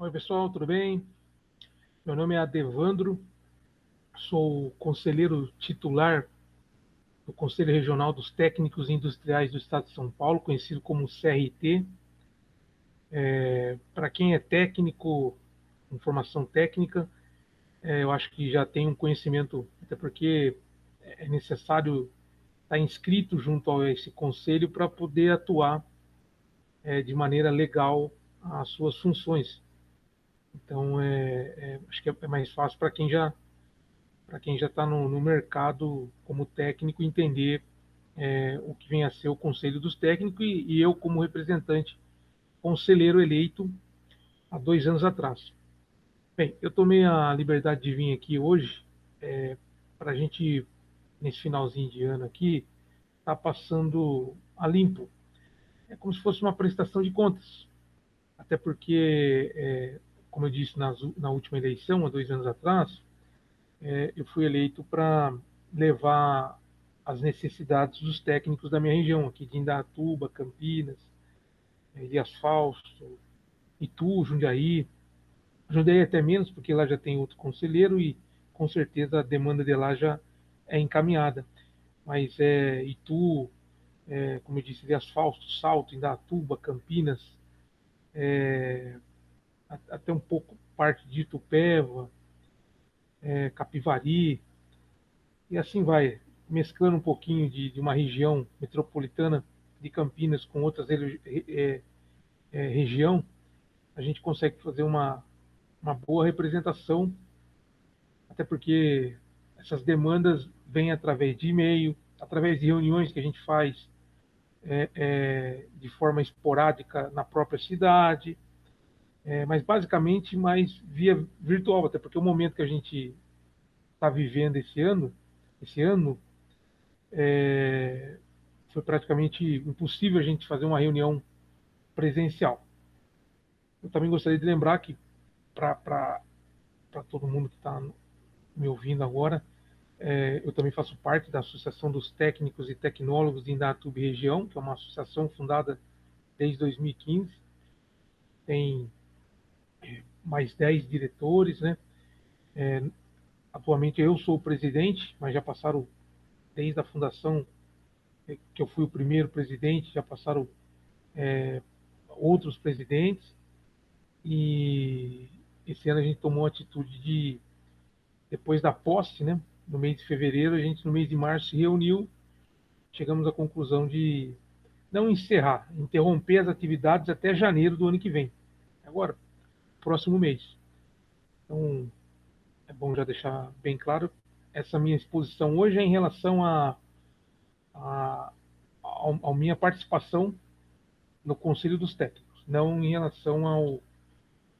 Oi, pessoal, tudo bem? Meu nome é Adevandro, sou conselheiro titular do Conselho Regional dos Técnicos Industriais do Estado de São Paulo, conhecido como CRT. Para quem é técnico, com formação técnica, eu acho que já tem um conhecimento, até porque é necessário estar inscrito junto a esse conselho para poder atuar de maneira legal as suas funções. Então, acho que é mais fácil para quem já está no mercado como técnico entender o que vem a ser o Conselho dos Técnicos e eu como representante conselheiro eleito há 2 anos atrás. Bem, eu tomei a liberdade de vir aqui hoje para a gente, nesse finalzinho de ano aqui, tá passando a limpo. É como se fosse uma prestação de contas. Até porque, como eu disse na última eleição, há 2 anos atrás, eu fui eleito para levar as necessidades dos técnicos da minha região, aqui de Indaiatuba, Campinas, Elias Fausto, Itu, Jundiaí. Jundiaí até menos, porque lá já tem outro conselheiro e com certeza a demanda de lá já é encaminhada. Mas Itu, como eu disse, Elias Fausto, Salto, Indaiatuba, Campinas, até um pouco parte de Itupeva, Capivari, e assim vai, mesclando um pouquinho de uma região metropolitana de Campinas com outras região, a gente consegue fazer uma boa representação, até porque essas demandas vêm através de e-mail, através de reuniões que a gente faz de forma esporádica na própria cidade, mas basicamente mais via virtual, até porque o momento que a gente está vivendo esse ano é, foi praticamente impossível a gente fazer uma reunião presencial. Eu também gostaria de lembrar que, para todo mundo que está me ouvindo agora, eu também faço parte da Associação dos Técnicos e Tecnólogos de Indaiatuba e Região, que é uma associação fundada desde 2015. Tem mais 10 diretores, né? É, atualmente eu sou o presidente, mas já passaram, desde a fundação, que eu fui o primeiro presidente, já passaram outros presidentes. E esse ano a gente tomou a atitude de, depois da posse, né, no mês de fevereiro, a gente no mês de março se reuniu, chegamos à conclusão de não encerrar, interromper as atividades até janeiro do ano que vem. Agora, próximo mês. Então, é bom já deixar bem claro, essa minha exposição hoje é em relação a minha participação no Conselho dos Técnicos, não em relação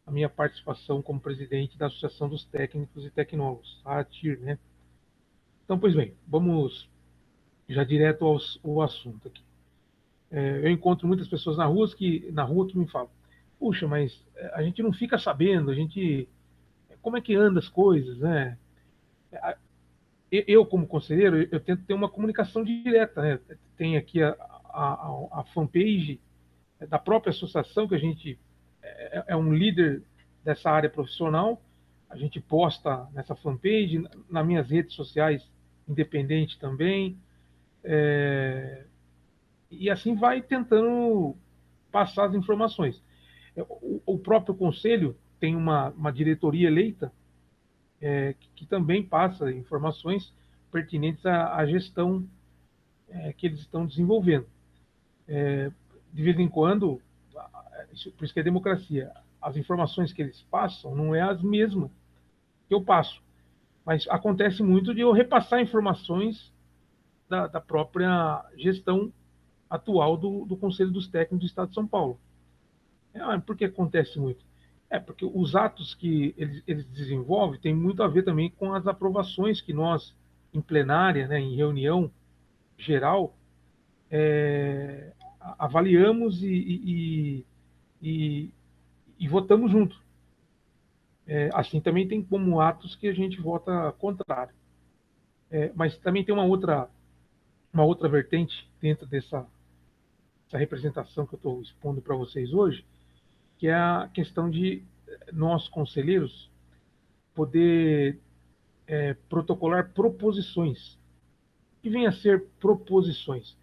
a minha participação como presidente da Associação dos Técnicos e Tecnólogos, a ATIR, né? Então, pois bem, vamos já direto ao assunto aqui. Eu encontro muitas pessoas na rua que me falam: puxa, mas a gente não fica sabendo, a gente, como é que anda as coisas, né? Eu como conselheiro, eu tento ter uma comunicação direta, né? Tem aqui a fanpage da própria associação, que a gente é um líder dessa área profissional, a gente posta nessa fanpage, nas minhas redes sociais independente também, e assim vai tentando passar as informações. O próprio conselho tem uma diretoria eleita que também passa informações pertinentes à gestão que eles estão desenvolvendo. De vez em quando, por isso que é democracia, as informações que eles passam não é as mesmas que eu passo, mas acontece muito de eu repassar informações da própria gestão atual do Conselho dos Técnicos do Estado de São Paulo. Por que acontece muito? Porque os atos que eles desenvolvem têm muito a ver também com as aprovações que nós, em plenária, né, em reunião geral, avaliamos e, e votamos junto. Assim também tem como atos que a gente vota contrário. Mas também tem uma outra vertente dentro dessa representação que eu estou expondo para vocês hoje, que é a questão nós, conselheiros, poder protocolar proposições. O que vem a ser proposições?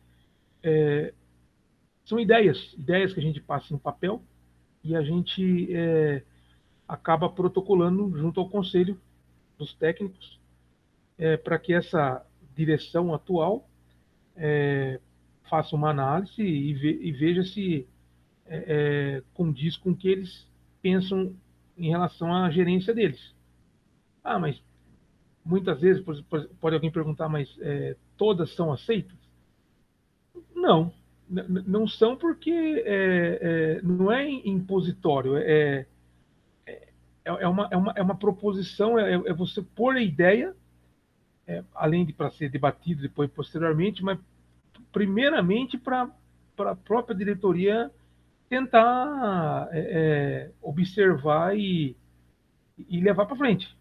São ideias que a gente passa em papel e a gente acaba protocolando junto ao conselho dos técnicos para que essa direção atual faça uma análise e veja se condiz com o que eles pensam em relação à gerência deles. Ah, mas muitas vezes pode alguém perguntar, mas todas são aceitas? Não, não são porque não é impositório, é uma proposição, é você pôr a ideia, além de para ser debatido depois posteriormente, mas primeiramente para a própria diretoria tentar observar e levar para frente.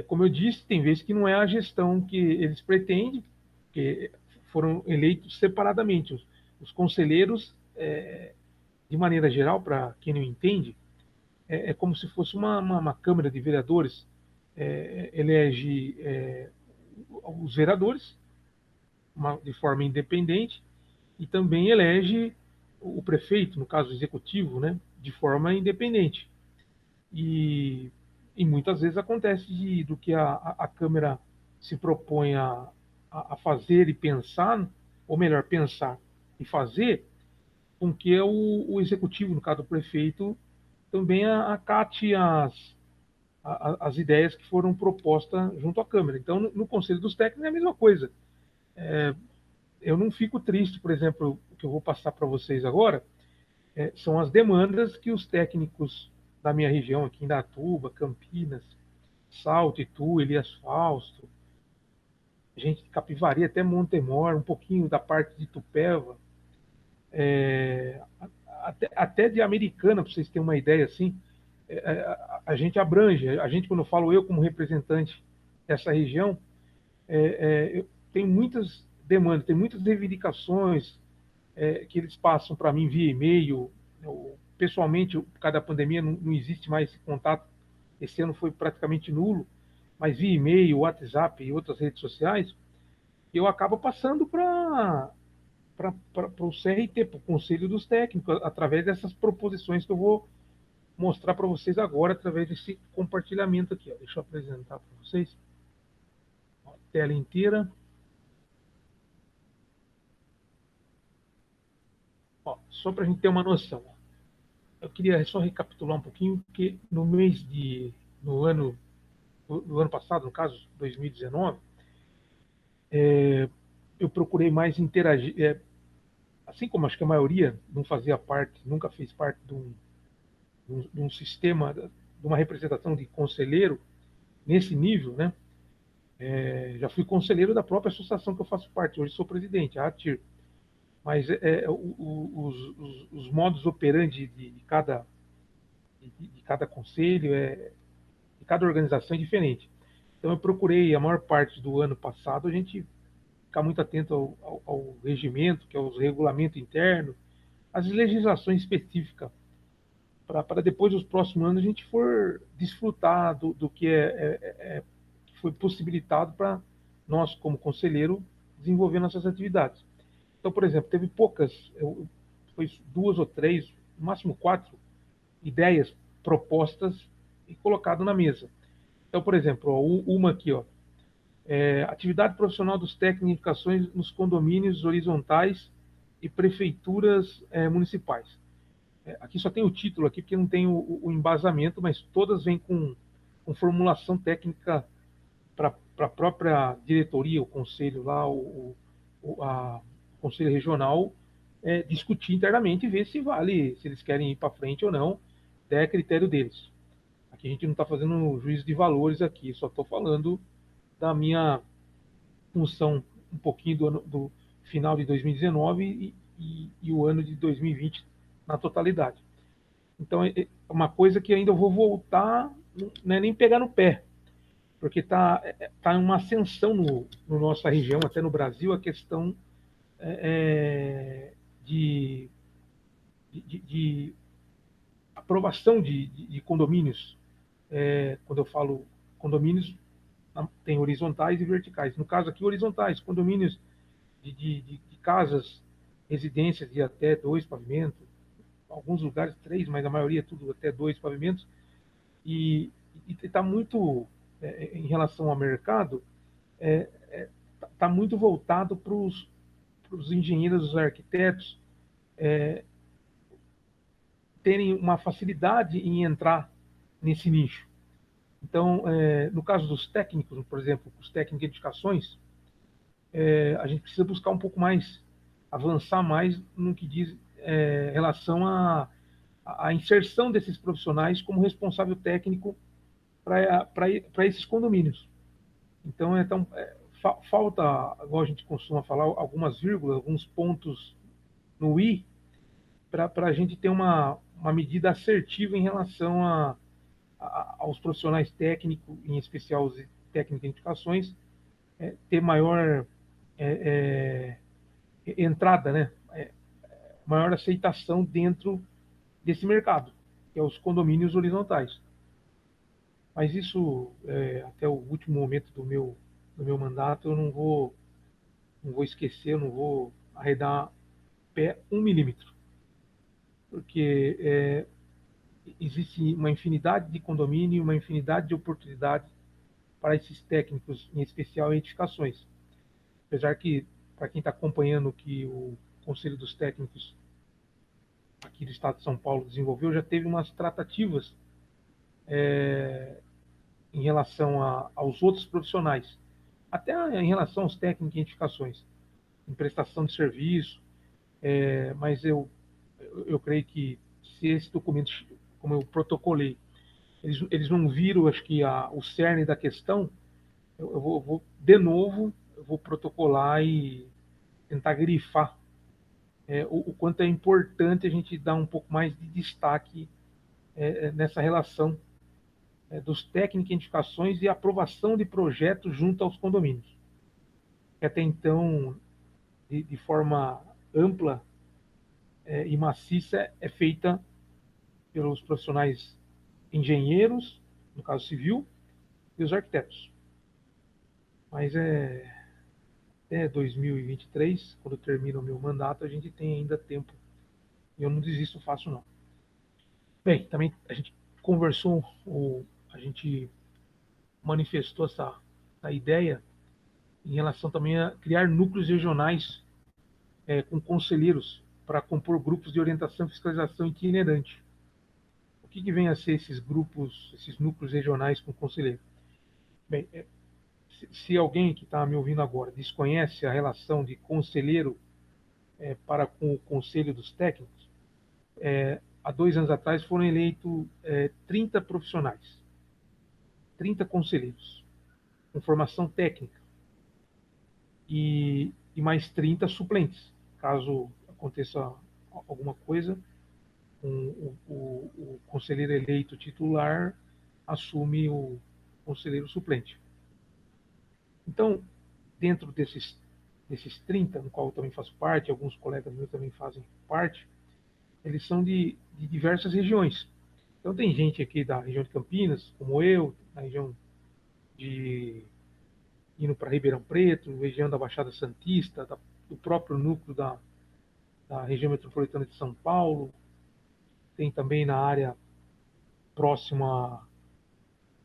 Como eu disse, tem vezes que não é a gestão que eles pretendem, que foram eleitos separadamente. Os conselheiros, de maneira geral, para quem não entende, como se fosse uma Câmara de Vereadores, elege os vereadores de forma independente e também elege o prefeito, no caso executivo, né, de forma independente. E muitas vezes acontece do que a Câmara se propõe a fazer e pensar, ou melhor, pensar e fazer, com que o executivo, no caso do prefeito, também acate as ideias que foram propostas junto à Câmara. Então, no Conselho dos Técnicos é a mesma coisa. Eu não fico triste, por exemplo, o que eu vou passar para vocês agora, são as demandas que os técnicos da minha região, aqui em Indatuba, Campinas, Salto, Itu, Elias Fausto, gente de Capivari, até Montemor, um pouquinho da parte de Itupeva, até de Americana, para vocês terem uma ideia assim, a gente abrange, a gente, quando eu falo eu como representante dessa região, tem muitas demandas, tem muitas reivindicações que eles passam para mim via e-mail. Pessoalmente, por causa da pandemia, não existe mais esse contato. Esse ano foi praticamente nulo, mas via e-mail, WhatsApp e outras redes sociais, eu acabo passando para o CRT, para o Conselho dos Técnicos, através dessas proposições que eu vou mostrar para vocês agora, através desse compartilhamento aqui. Ó. Deixa eu apresentar para vocês. Ó, tela inteira. Ó, só para a gente ter uma noção. Eu queria só recapitular um pouquinho, porque no ano passado, no caso 2019, eu procurei mais interagir, assim como acho que a maioria não fazia parte, nunca fez parte de um sistema, de uma representação de conselheiro nesse nível, né? Já fui conselheiro da própria associação que eu faço parte, hoje sou presidente, a ATIR, mas os modos operandi de cada conselho, de cada organização é diferente. Então eu procurei, a maior parte do ano passado, a gente ficar muito atento ao regimento, que é o regulamento interno, as legislações específicas, para depois, nos próximos anos, a gente for desfrutar do que foi possibilitado para nós, como conselheiro, desenvolver nossas atividades. Então, por exemplo, teve foi 2 ou 3, no máximo 4 ideias propostas e colocado na mesa. Então, por exemplo, ó, uma aqui, ó, atividade profissional dos técnicos de edificações nos condomínios horizontais e prefeituras municipais. Aqui só tem o título aqui, porque não tem o embasamento, mas todas vêm com formulação técnica para a própria diretoria, o conselho lá, o conselho regional, discutir internamente e ver se vale, se eles querem ir para frente ou não, é critério deles. Aqui a gente não está fazendo um juízo de valores aqui, só estou falando da minha função um pouquinho do final de 2019 e o ano de 2020 na totalidade. Então, é uma coisa que ainda eu vou voltar, não é nem pegar no pé, porque tá uma ascensão no nossa região, até no Brasil, a questão de aprovação de condomínios. Quando eu falo condomínios, tem horizontais e verticais. No caso aqui, horizontais, condomínios de casas, residências de até 2 pavimentos, alguns lugares 3, mas a maioria é tudo até 2 pavimentos, e está muito, em relação ao mercado, está muito voltado para os engenheiros, os arquitetos, terem uma facilidade em entrar nesse nicho. Então, no caso dos técnicos, por exemplo, os técnicos de edificações, a gente precisa buscar um pouco mais, avançar mais no que diz relação à inserção desses profissionais como responsável técnico para esses condomínios. Então, falta, igual a gente costuma falar, algumas vírgulas, alguns pontos no i, para a gente ter uma medida assertiva em relação aos profissionais técnicos, em especial os técnicos de edificações, ter maior entrada, né? Maior aceitação dentro desse mercado, que é os condomínios horizontais. Mas isso, até o último momento do meu mandato, eu não vou esquecer, eu não vou arredar pé 1 milímetro, porque existe uma infinidade de condomínio, uma infinidade de oportunidades para esses técnicos, em especial em edificações. Apesar que, para quem está acompanhando o que o Conselho dos Técnicos aqui do Estado de São Paulo desenvolveu, já teve umas tratativas em relação aos outros profissionais, até em relação aos técnicos em edificações, em prestação de serviço, mas eu creio que se esse documento, como eu protocolei, eles não viram, acho que, o cerne da questão, eu vou, de novo, eu vou protocolar e tentar grifar o quanto é importante a gente dar um pouco mais de destaque nessa relação dos técnicos em edificações e aprovação de projetos junto aos condomínios. Que até então, de forma ampla e maciça, é feita pelos profissionais engenheiros, no caso civil, e os arquitetos. Mas até 2023, quando termina o meu mandato, a gente tem ainda tempo. E eu não desisto fácil, não. Bem, também a gente conversou, a gente manifestou essa ideia em relação também a criar núcleos regionais com conselheiros para compor grupos de orientação e fiscalização itinerante. O que vem a ser esses grupos, esses núcleos regionais com conselheiro? Bem, se alguém que está me ouvindo agora desconhece a relação de conselheiro para com o Conselho dos Técnicos, há 2 anos atrás foram eleitos 30 profissionais, 30 conselheiros, com formação técnica, e mais 30 suplentes, caso aconteça alguma coisa, o conselheiro eleito titular assume o conselheiro suplente. Então, dentro desses 30, no qual eu também faço parte, alguns colegas meus também fazem parte, eles são de diversas regiões. Então, tem gente aqui da região de Campinas, como eu, na região de indo para Ribeirão Preto, região da Baixada Santista, do próprio núcleo da região metropolitana de São Paulo, tem também na área próxima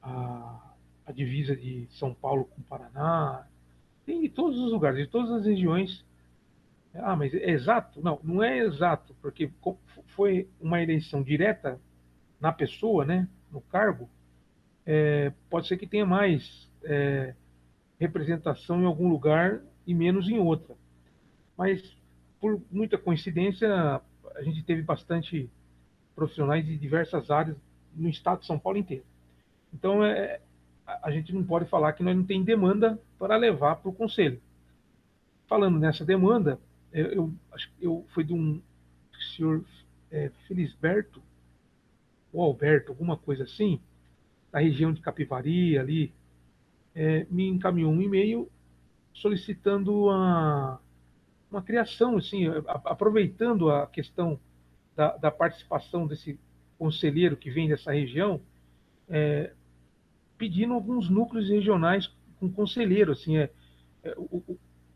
à divisa de São Paulo com o Paraná, tem de todos os lugares, de todas as regiões. Ah, mas é exato? Não, não é exato, porque foi uma eleição direta na pessoa, né, no cargo. Pode ser que tenha mais representação em algum lugar e menos em outra. Mas, por muita coincidência, a gente teve bastante profissionais de diversas áreas no estado de São Paulo inteiro. Então, a gente não pode falar que nós não tem demanda para levar para o conselho. Falando nessa demanda, acho que foi de um senhor Felisberto, ou Alberto, alguma coisa assim, da região de Capivari, ali, me encaminhou um e-mail solicitando uma criação, assim, aproveitando a questão da participação conselheiro que vem dessa região pedindo alguns núcleos regionais com conselheiro, assim,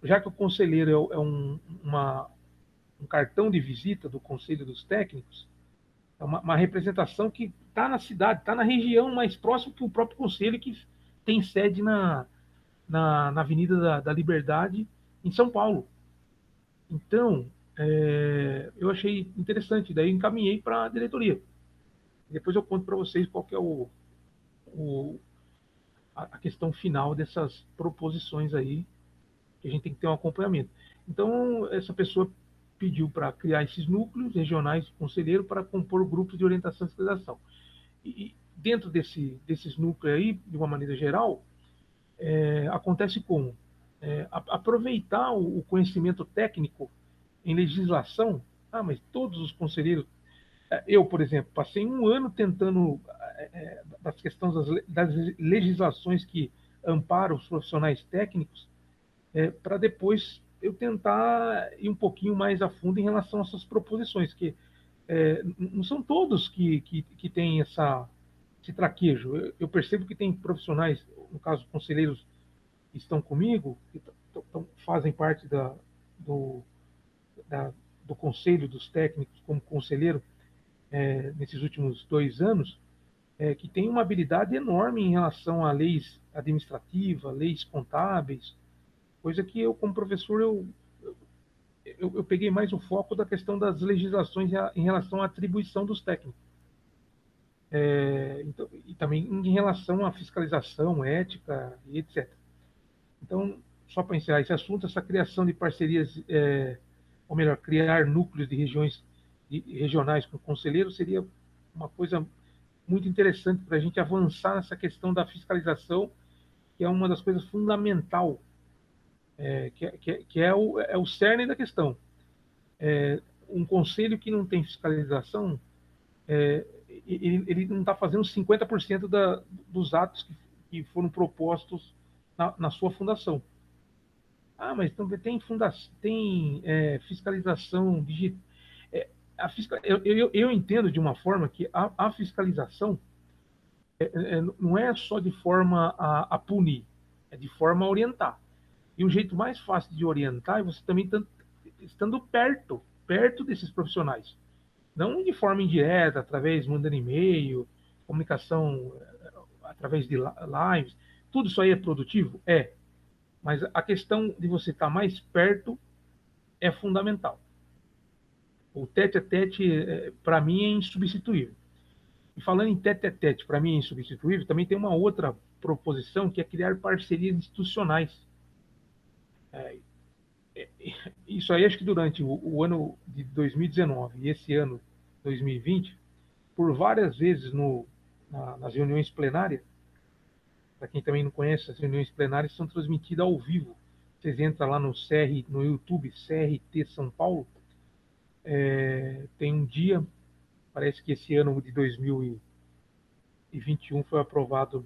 já que o conselheiro um cartão de visita do Conselho dos Técnicos, é uma representação que está na cidade, está na região mais próxima que o próprio Conselho, que tem sede na Avenida da Liberdade, em São Paulo. Então, eu achei interessante, daí encaminhei para a diretoria. Depois eu conto para vocês qual que é a questão final dessas proposições aí, que a gente tem que ter um acompanhamento. Então, essa pessoa pediu para criar esses núcleos regionais de conselheiro para compor grupos de orientação e fiscalização. E dentro desses núcleos aí, de uma maneira geral, acontece como? Aproveitar o conhecimento técnico em legislação. Ah, mas todos os conselheiros. Eu, por exemplo, passei um ano tentando das questões das legislações que amparam os profissionais técnicos, para depois eu tentar ir um pouquinho mais a fundo em relação a essas proposições, que não são todos que têm esse traquejo. Eu percebo que tem profissionais, no caso, conselheiros que estão comigo, que fazem parte do, da, do conselho dos técnicos como conselheiro nesses últimos 2 anos, que tem uma habilidade enorme em relação a leis administrativas, leis contábeis, coisa que eu, como professor, eu peguei mais o foco da questão das legislações em relação à atribuição dos técnicos. Então, e também em relação à fiscalização, ética e etc. Então, só para encerrar esse assunto, essa criação de parcerias, ou melhor, criar núcleos de regionais com conselheiros seria uma coisa muito interessante para a gente avançar nessa questão da fiscalização, que é uma das coisas fundamental, que é o cerne da questão. Um conselho que não tem fiscalização, ele não está fazendo 50% dos atos que foram propostos na sua fundação. Ah, mas também tem fiscalização digital. Eu entendo de uma forma que a fiscalização não é só de forma a punir, é de forma a orientar. E o jeito mais fácil de orientar é você também estando perto desses profissionais. Não de forma indireta, mandando e-mail, comunicação através de lives. Tudo isso aí é produtivo? É. Mas a questão de você estar mais perto é fundamental. O tete-a-tete, para mim, é insubstituível. E falando em tete-a-tete, para mim é insubstituível, também tem uma outra proposição que é criar parcerias institucionais. Isso aí, acho que durante o ano de 2019 e esse ano 2020, por várias vezes nas reuniões plenárias, para quem também não conhece, as reuniões plenárias são transmitidas ao vivo. Vocês entram lá no YouTube, CRT São Paulo, tem um dia, parece que esse ano de 2021 foi aprovado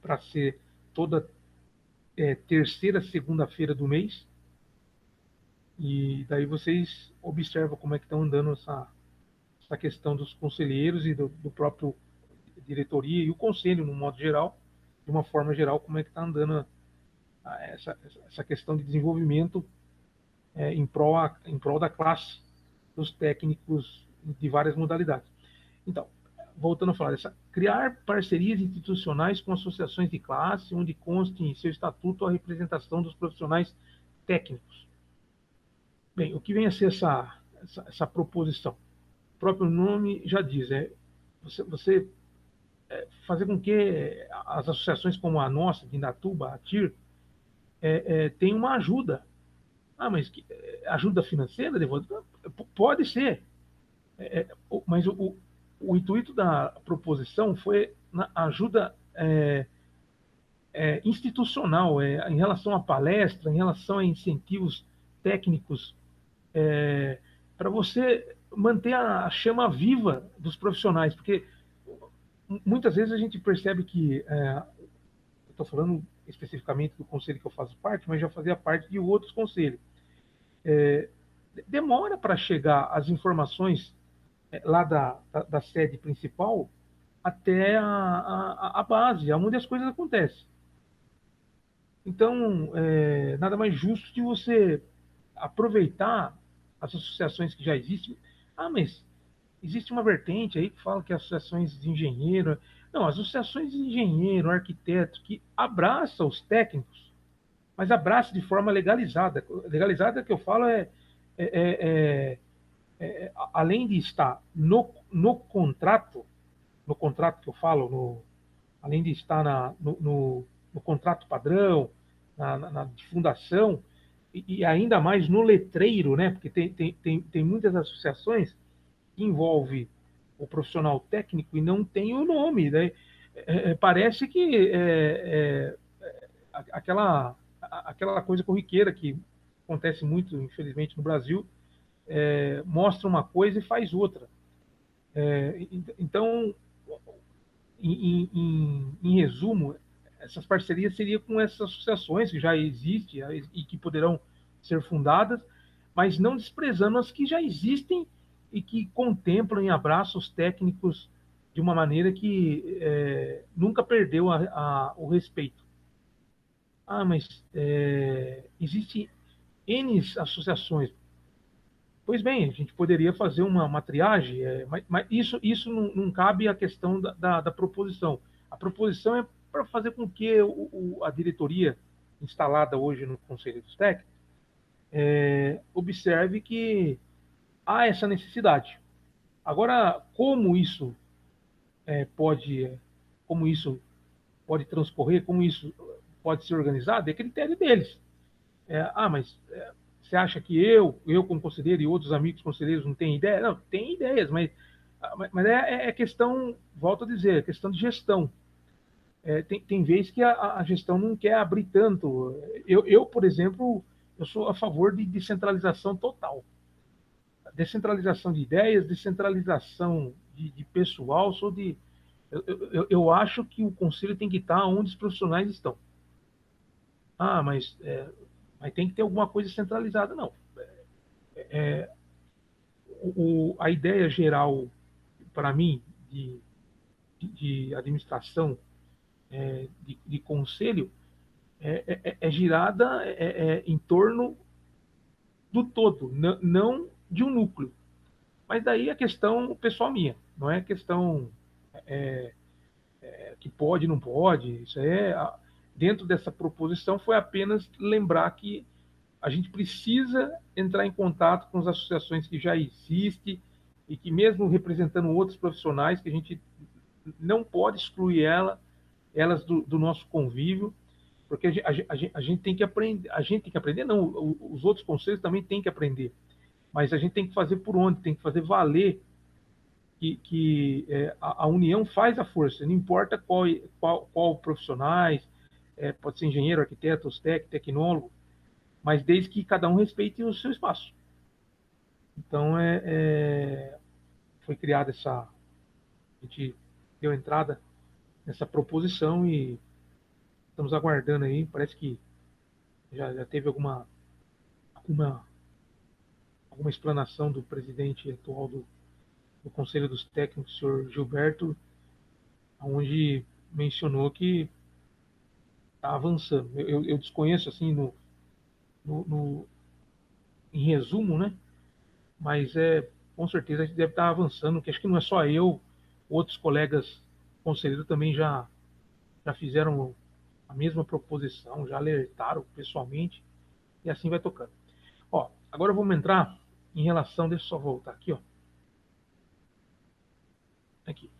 para ser toda terceira segunda-feira do mês, e daí vocês observam como é que estão andando essa questão dos conselheiros e do próprio diretoria e o conselho, no modo geral, de uma forma geral, como é que está andando essa questão de desenvolvimento em prol da classe dos técnicos de várias modalidades. Então, voltando a falar, criar parcerias institucionais com associações de classe, onde conste em seu estatuto a representação dos profissionais técnicos. Bem, o que vem a ser essa proposição? O próprio nome já diz, você fazer com que as associações como a nossa, de Indatuba, a TIR, tenham uma ajuda. Ah, mas ajuda financeira, Devoto? Pode ser. Mas o intuito da proposição foi na ajuda institucional, em relação à palestra, em relação a incentivos técnicos, para você manter a chama viva dos profissionais, porque muitas vezes a gente percebe que, estou falando especificamente do conselho que eu faço parte, mas já fazia parte de outros conselhos, demora para chegar as informações lá da sede principal até a base, onde as coisas acontecem. Então, nada mais justo de você aproveitar as associações que já existem. Ah, mas existe uma vertente aí que fala que associações de engenheiro. Não, as associações de engenheiro, arquiteto, que abraça os técnicos, mas abraça de forma legalizada. Legalizada que eu falo é, além de estar no contrato que eu falo, além de estar no contrato padrão, na de fundação, e ainda mais no letreiro, né? Porque tem muitas associações que envolve o profissional técnico e não tem o nome, né? Parece que aquela coisa corriqueira que acontece muito, infelizmente, no Brasil, mostra uma coisa e faz outra. Então, em resumo, essas parcerias seriam com essas associações que já existem e que poderão ser fundadas, mas não desprezando as que já existem e que contemplam e abraçam os técnicos de uma maneira que nunca perdeu o respeito. Ah, mas existem N associações. Pois bem, a gente poderia fazer uma triagem, mas isso não cabe à questão da proposição. A proposição é para fazer com que a diretoria instalada hoje no Conselho dos Técnicos observe que há essa necessidade. Agora, pode, como isso pode transcorrer, como isso pode ser organizado, é critério deles. Mas você acha que eu como conselheiro e outros amigos conselheiros não têm ideia? Não, tem ideias, mas é questão, volto a dizer, é questão de gestão. Tem vezes que a gestão não quer abrir tanto. Por exemplo, eu sou a favor de descentralização total. Descentralização de ideias, descentralização de pessoal, eu acho que o conselho tem que estar onde os profissionais estão. Ah, mas tem que ter alguma coisa centralizada. Não. A ideia geral, para mim, de administração, de conselho, é girada em torno do todo, não de um núcleo. Mas daí a questão pessoal minha, não é questão que pode, não pode. Isso dentro dessa proposição foi apenas lembrar que a gente precisa entrar em contato com as associações que já existem e que mesmo representando outros profissionais, que a gente não pode excluir elas do nosso convívio, porque a gente tem que aprender, não, os outros conselhos também têm que aprender, mas a gente tem que fazer por onde, tem que fazer valer que a união faz a força, não importa qual profissionais, pode ser engenheiro, arquiteto, tecnólogo, mas desde que cada um respeite o seu espaço. Então, foi criada a gente deu entrada nessa proposição e estamos aguardando aí, parece que já teve alguma, alguma explanação do presidente atual do Conselho dos Técnicos, o senhor Gilberto, onde mencionou que está avançando. Eu desconheço, assim, em resumo, né? Mas com certeza a gente deve estar avançando, que acho que não é só eu, outros colegas conselheiros também já fizeram a mesma proposição, já alertaram pessoalmente, e assim vai tocando. Ó, agora vamos entrar em relação, deixa eu só voltar aqui, ó. Aqui.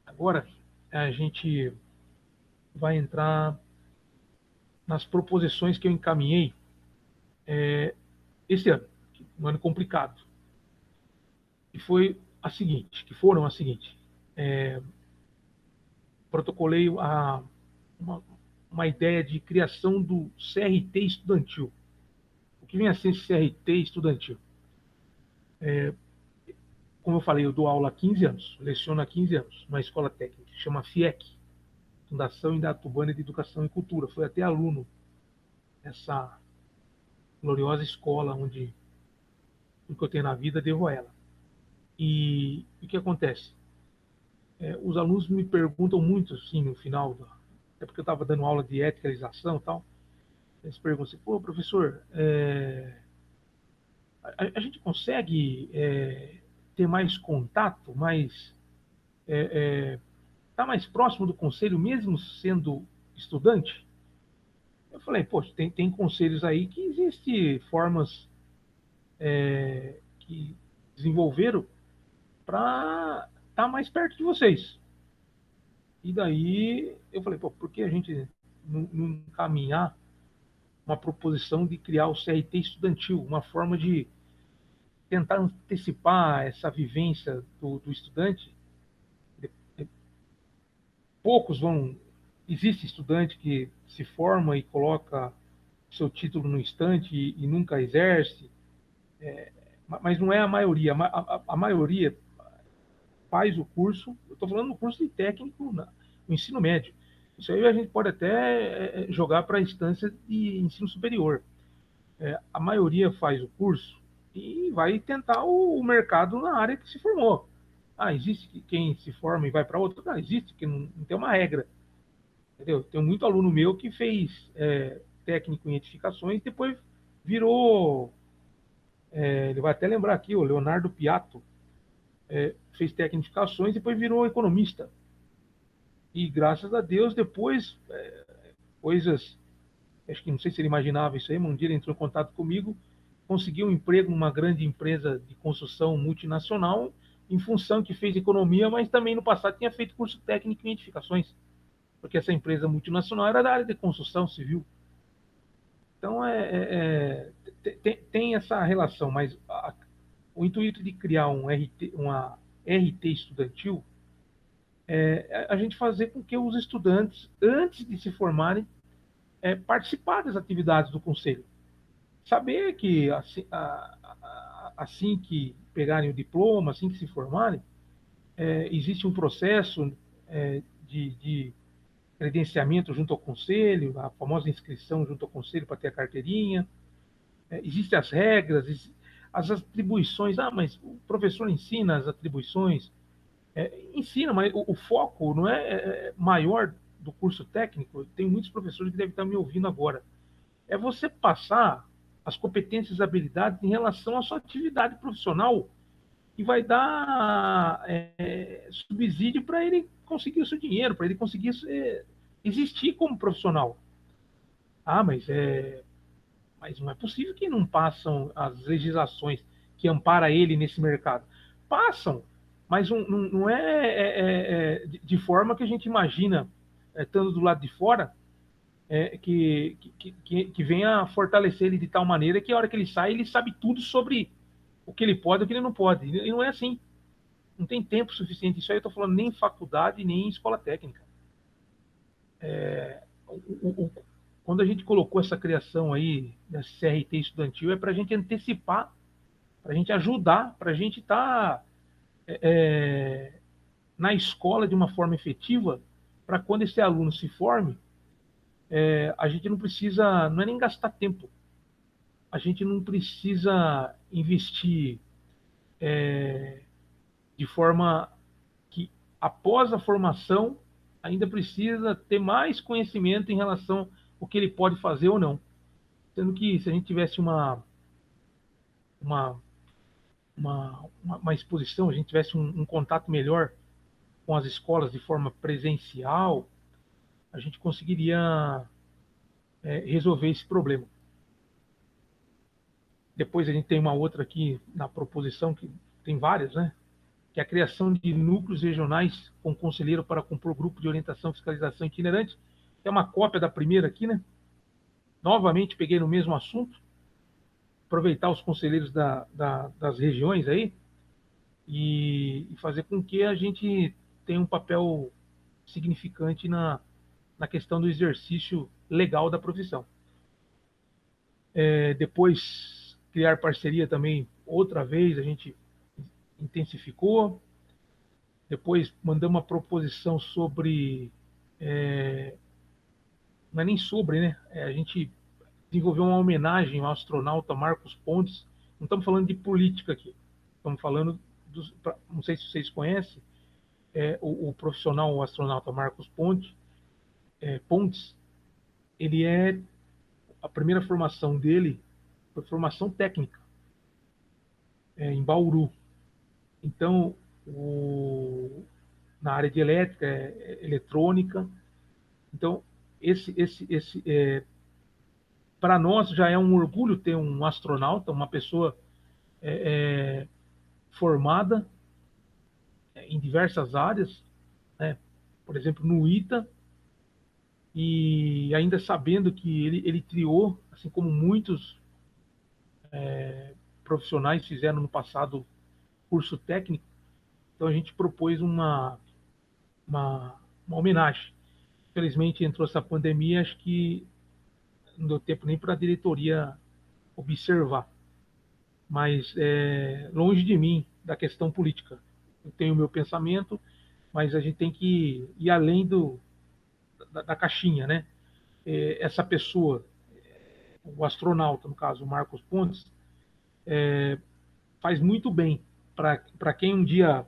Agora a gente vai entrar nas proposições que eu encaminhei esse ano, um ano complicado, que foram a seguinte, protocolei uma ideia de criação do CRT estudantil. O que vem a ser esse CRT estudantil? Como eu falei, eu dou aula há 15 anos, leciono há 15 anos, numa escola técnica, que chama FIEC, Fundação Indaiatubana de Educação e Cultura. Fui até aluno dessa gloriosa escola onde tudo que eu tenho na vida devo a ela. E o que acontece? Os alunos me perguntam muito, assim, no final, até porque eu estava dando aula de eticalização e tal, eles perguntam assim, pô, professor, a gente consegue ter mais contato, mais tá mais próximo do conselho, mesmo sendo estudante? Eu falei, poxa, tem conselhos aí que existem formas que desenvolveram para estar mais perto de vocês. E daí eu falei, pô, por que a gente não encaminhar uma proposição de criar o CRT estudantil, uma forma de tentar antecipar essa vivência do estudante? Poucos vão. Existe estudante que se forma e coloca seu título no estante e nunca exerce, mas não é a maioria. A maioria faz o curso, eu estou falando no curso de técnico, no ensino médio. Isso aí a gente pode até jogar para a instância de ensino superior. A maioria faz o curso e vai tentar o mercado na área que se formou. Ah, existe quem se forma e vai para outra? Não, existe, que não tem uma regra. Entendeu? Tem muito aluno meu que fez técnico em edificações e depois virou. Ele vai até lembrar aqui, o Leonardo Piatto fez técnico em edificações e depois virou economista. E graças a Deus, depois, coisas. Acho que não sei se ele imaginava isso aí, mas um dia ele entrou em contato comigo, conseguiu um emprego numa grande empresa de construção multinacional, em função que fez economia, mas também no passado tinha feito curso técnico em edificações, porque essa empresa multinacional era da área de construção civil. Então, tem essa relação, mas o intuito de criar uma RT estudantil é a gente fazer com que os estudantes, antes de se formarem, participar das atividades do conselho. Saber que assim que pegarem o diploma, assim que se formarem, existe um processo de credenciamento junto ao conselho, a famosa inscrição junto ao conselho para ter a carteirinha. Existem as regras, as atribuições. Ah, mas o professor ensina as atribuições. Ensina, mas o foco não é maior do curso técnico. Tem muitos professores que devem estar me ouvindo agora. É você passar as competências e habilidades em relação à sua atividade profissional que vai dar subsídio para ele conseguir o seu dinheiro, para ele conseguir existir como profissional. Ah, mas não é possível que não passam as legislações que amparam ele nesse mercado. Passam, mas não de forma que a gente imagina, estando do lado de fora, que venha fortalecer ele de tal maneira que a hora que ele sai, ele sabe tudo sobre o que ele pode e o que ele não pode. E não é assim. Não tem tempo suficiente. Isso aí eu estou falando nem em faculdade, nem em escola técnica. Quando a gente colocou essa criação aí da CRT estudantil, é para a gente antecipar, para a gente ajudar, para a gente estar na escola de uma forma efetiva, para quando esse aluno se forme, a gente não precisa, não é nem gastar tempo, a gente não precisa investir de forma que, após a formação, ainda precisa ter mais conhecimento em relação ao que ele pode fazer ou não. Sendo que se a gente tivesse uma, uma exposição, a gente tivesse um contato melhor com as escolas de forma presencial, a gente conseguiria resolver esse problema. Depois a gente tem uma outra aqui na proposição, que tem várias, né? Que é a criação de núcleos regionais com conselheiro para compor grupo de orientação e fiscalização itinerante. É uma cópia da primeira aqui, né? Novamente peguei no mesmo assunto, aproveitar os conselheiros das regiões aí e fazer com que a gente tenha um papel significante na questão do exercício legal da profissão. Depois, criar parceria também, outra vez, a gente intensificou. Depois, mandamos uma proposição sobre. Não é nem sobre, né? A gente desenvolveu uma homenagem ao astronauta Marcos Pontes. Não estamos falando de política aqui, estamos falando não sei se vocês conhecem, o profissional, o astronauta Marcos Pontes, ele a primeira formação dele foi formação técnica, em Bauru. Então, na área de elétrica, eletrônica. Então, para nós já é um orgulho ter um astronauta, uma pessoa formada em diversas áreas, né? Por exemplo, no ITA, e ainda sabendo que ele triou, assim como muitos profissionais fizeram no passado, curso técnico. Então a gente propôs uma homenagem. Infelizmente entrou essa pandemia, acho que não deu tempo nem para a diretoria observar. Mas longe de mim da questão política. Eu tenho o meu pensamento, mas a gente tem que ir além da caixinha, né? Essa pessoa, o astronauta, no caso, o Marcos Pontes, faz muito bem para quem um dia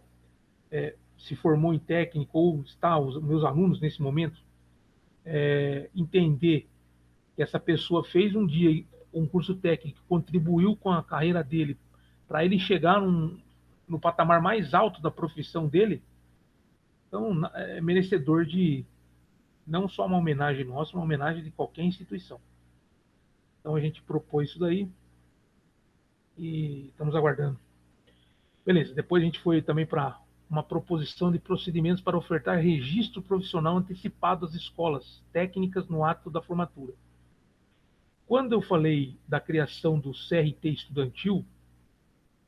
se formou em técnico ou está, os meus alunos nesse momento, entender que essa pessoa fez um dia um curso técnico, contribuiu com a carreira dele para ele chegar no patamar mais alto da profissão dele, então é merecedor de não só uma homenagem nossa, uma homenagem de qualquer instituição. Então a gente propôs isso daí e estamos aguardando. Beleza, depois a gente foi também para uma proposição de procedimentos para ofertar registro profissional antecipado às escolas técnicas no ato da formatura. Quando eu falei da criação do CRT estudantil,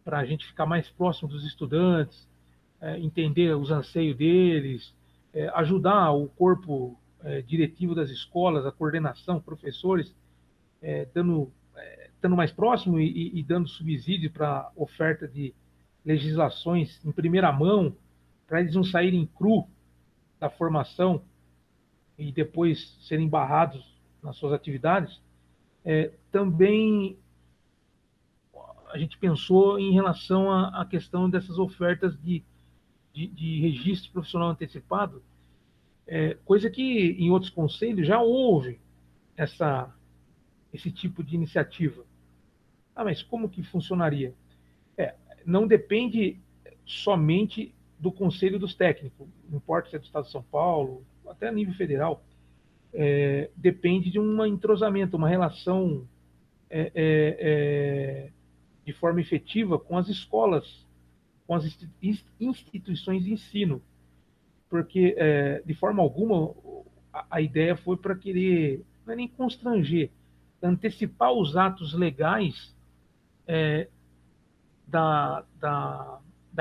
para a gente ficar mais próximo dos estudantes, entender os anseios deles, ajudar o corpo diretivo das escolas, a coordenação, professores, estando mais próximo e dando subsídio para oferta de legislações em primeira mão, para eles não saírem cru da formação e depois serem barrados nas suas atividades. Também a gente pensou em relação à questão dessas ofertas de registro profissional antecipado, coisa que em outros conselhos já houve esse tipo de iniciativa. Mas como que funcionaria? Não depende somente do Conselho dos Técnicos, não importa se é do Estado de São Paulo, até a nível federal, depende de um entrosamento, uma relação de forma efetiva com as escolas, com as instituições de ensino, porque de forma alguma a ideia foi para querer, não é nem constranger, antecipar os atos legais da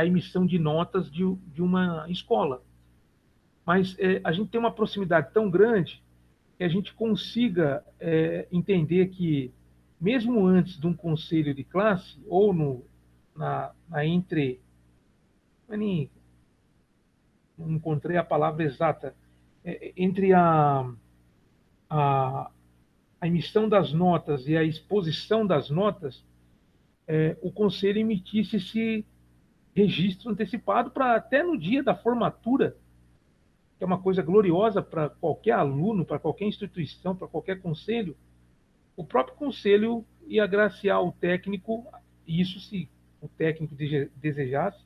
emissão de notas de uma escola. Mas a gente tem uma proximidade tão grande que a gente consiga entender que, mesmo antes de um conselho de classe, ou entre. Não encontrei a palavra exata, entre a, a emissão das notas e a exposição das notas, o conselho emitisse esse registro antecipado para até no dia da formatura, que é uma coisa gloriosa para qualquer aluno, para qualquer instituição, para qualquer conselho, o próprio conselho ia agraciar o técnico, isso se o técnico desejasse,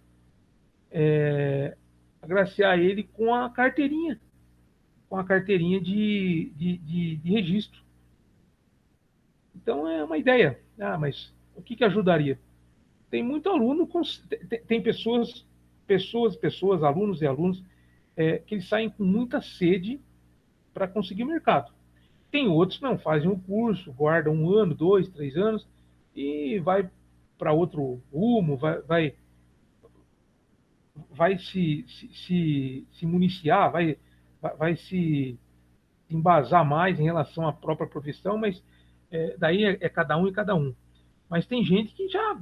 agraciar ele com a carteirinha de registro. Então é uma ideia. Mas o que ajudaria? Tem muito aluno, tem pessoas, alunos e alunos, que eles saem com muita sede para conseguir o mercado. Tem outros que não fazem o curso, guardam 1 ano, 2, 3 anos e vai para outro rumo, vai se municiar, vai se embasar mais em relação à própria profissão, mas daí é cada um e cada um. Mas tem gente que já,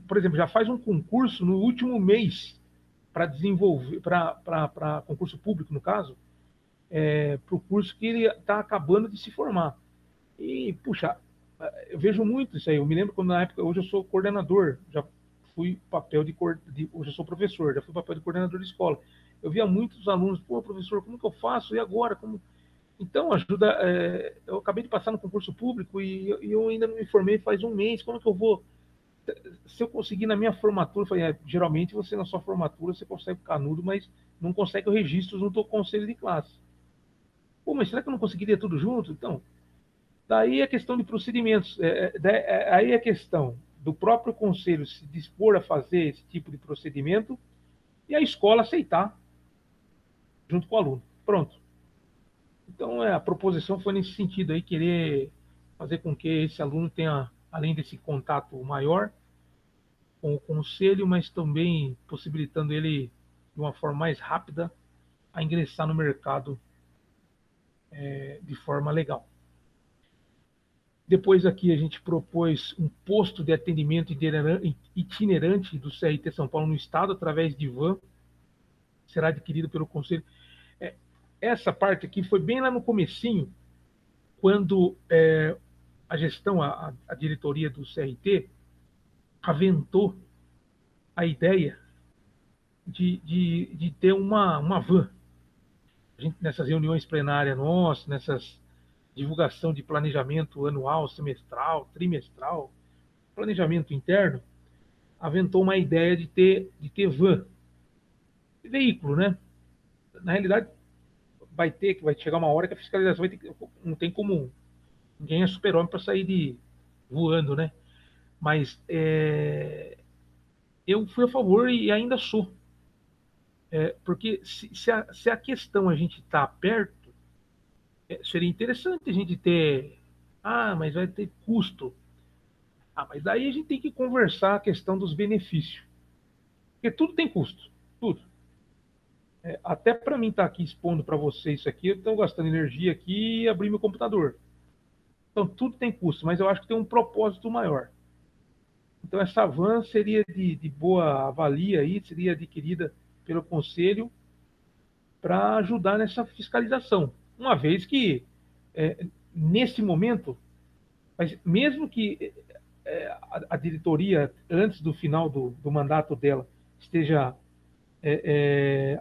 por exemplo, já faz um concurso no último mês para desenvolver, para concurso público, no caso, para o curso que ele está acabando de se formar. E, puxa, eu vejo muito isso aí. Eu me lembro quando na época, hoje eu sou coordenador, já fui papel hoje eu sou professor, já fui papel de coordenador de escola. Eu via muitos alunos, pô, professor, como que eu faço? E agora? Como... Então, ajuda. Eu acabei de passar no concurso público e eu ainda não me formei faz um mês. Como que eu vou? Se eu conseguir na minha formatura, eu falei, geralmente você na sua formatura você consegue o canudo, mas não consegue o registro junto ao conselho de classe. Pô, mas será que eu não conseguiria tudo junto? Então, daí a questão de procedimentos. Aí a questão do próprio conselho se dispor a fazer esse tipo de procedimento e a escola aceitar junto com o aluno. Pronto. Então, a proposição foi nesse sentido aí, querer fazer com que esse aluno tenha, além desse contato maior com o conselho, mas também possibilitando ele, de uma forma mais rápida, a ingressar no mercado de forma legal. Depois aqui a gente propôs um posto de atendimento itinerante do CRT São Paulo no estado, através de van, será adquirido pelo conselho. Essa parte aqui foi bem lá no comecinho, quando a gestão, a diretoria do CRT, aventou a ideia de ter uma van. A gente, nessas reuniões plenárias nossas, nessas divulgação de planejamento anual, semestral, trimestral, planejamento interno, aventou uma ideia de ter van, veículo, né? Na realidade, vai chegar uma hora que a fiscalização vai ter, não tem como, ninguém é super-homem para sair voando, né? Mas eu fui a favor e ainda sou. Porque se a questão a gente está perto, seria interessante a gente ter. Ah, mas vai ter custo. Ah, mas daí a gente tem que conversar a questão dos benefícios. Porque tudo tem custo. Tudo. Até para mim estar aqui expondo para vocês isso aqui, eu estou gastando energia aqui e abrir meu computador. Então, tudo tem custo, mas eu acho que tem um propósito maior. Então, essa van seria de boa avalia aí, seria adquirida pelo Conselho para ajudar nessa fiscalização. Uma vez que, nesse momento, mas mesmo que a diretoria, antes do final do mandato dela, esteja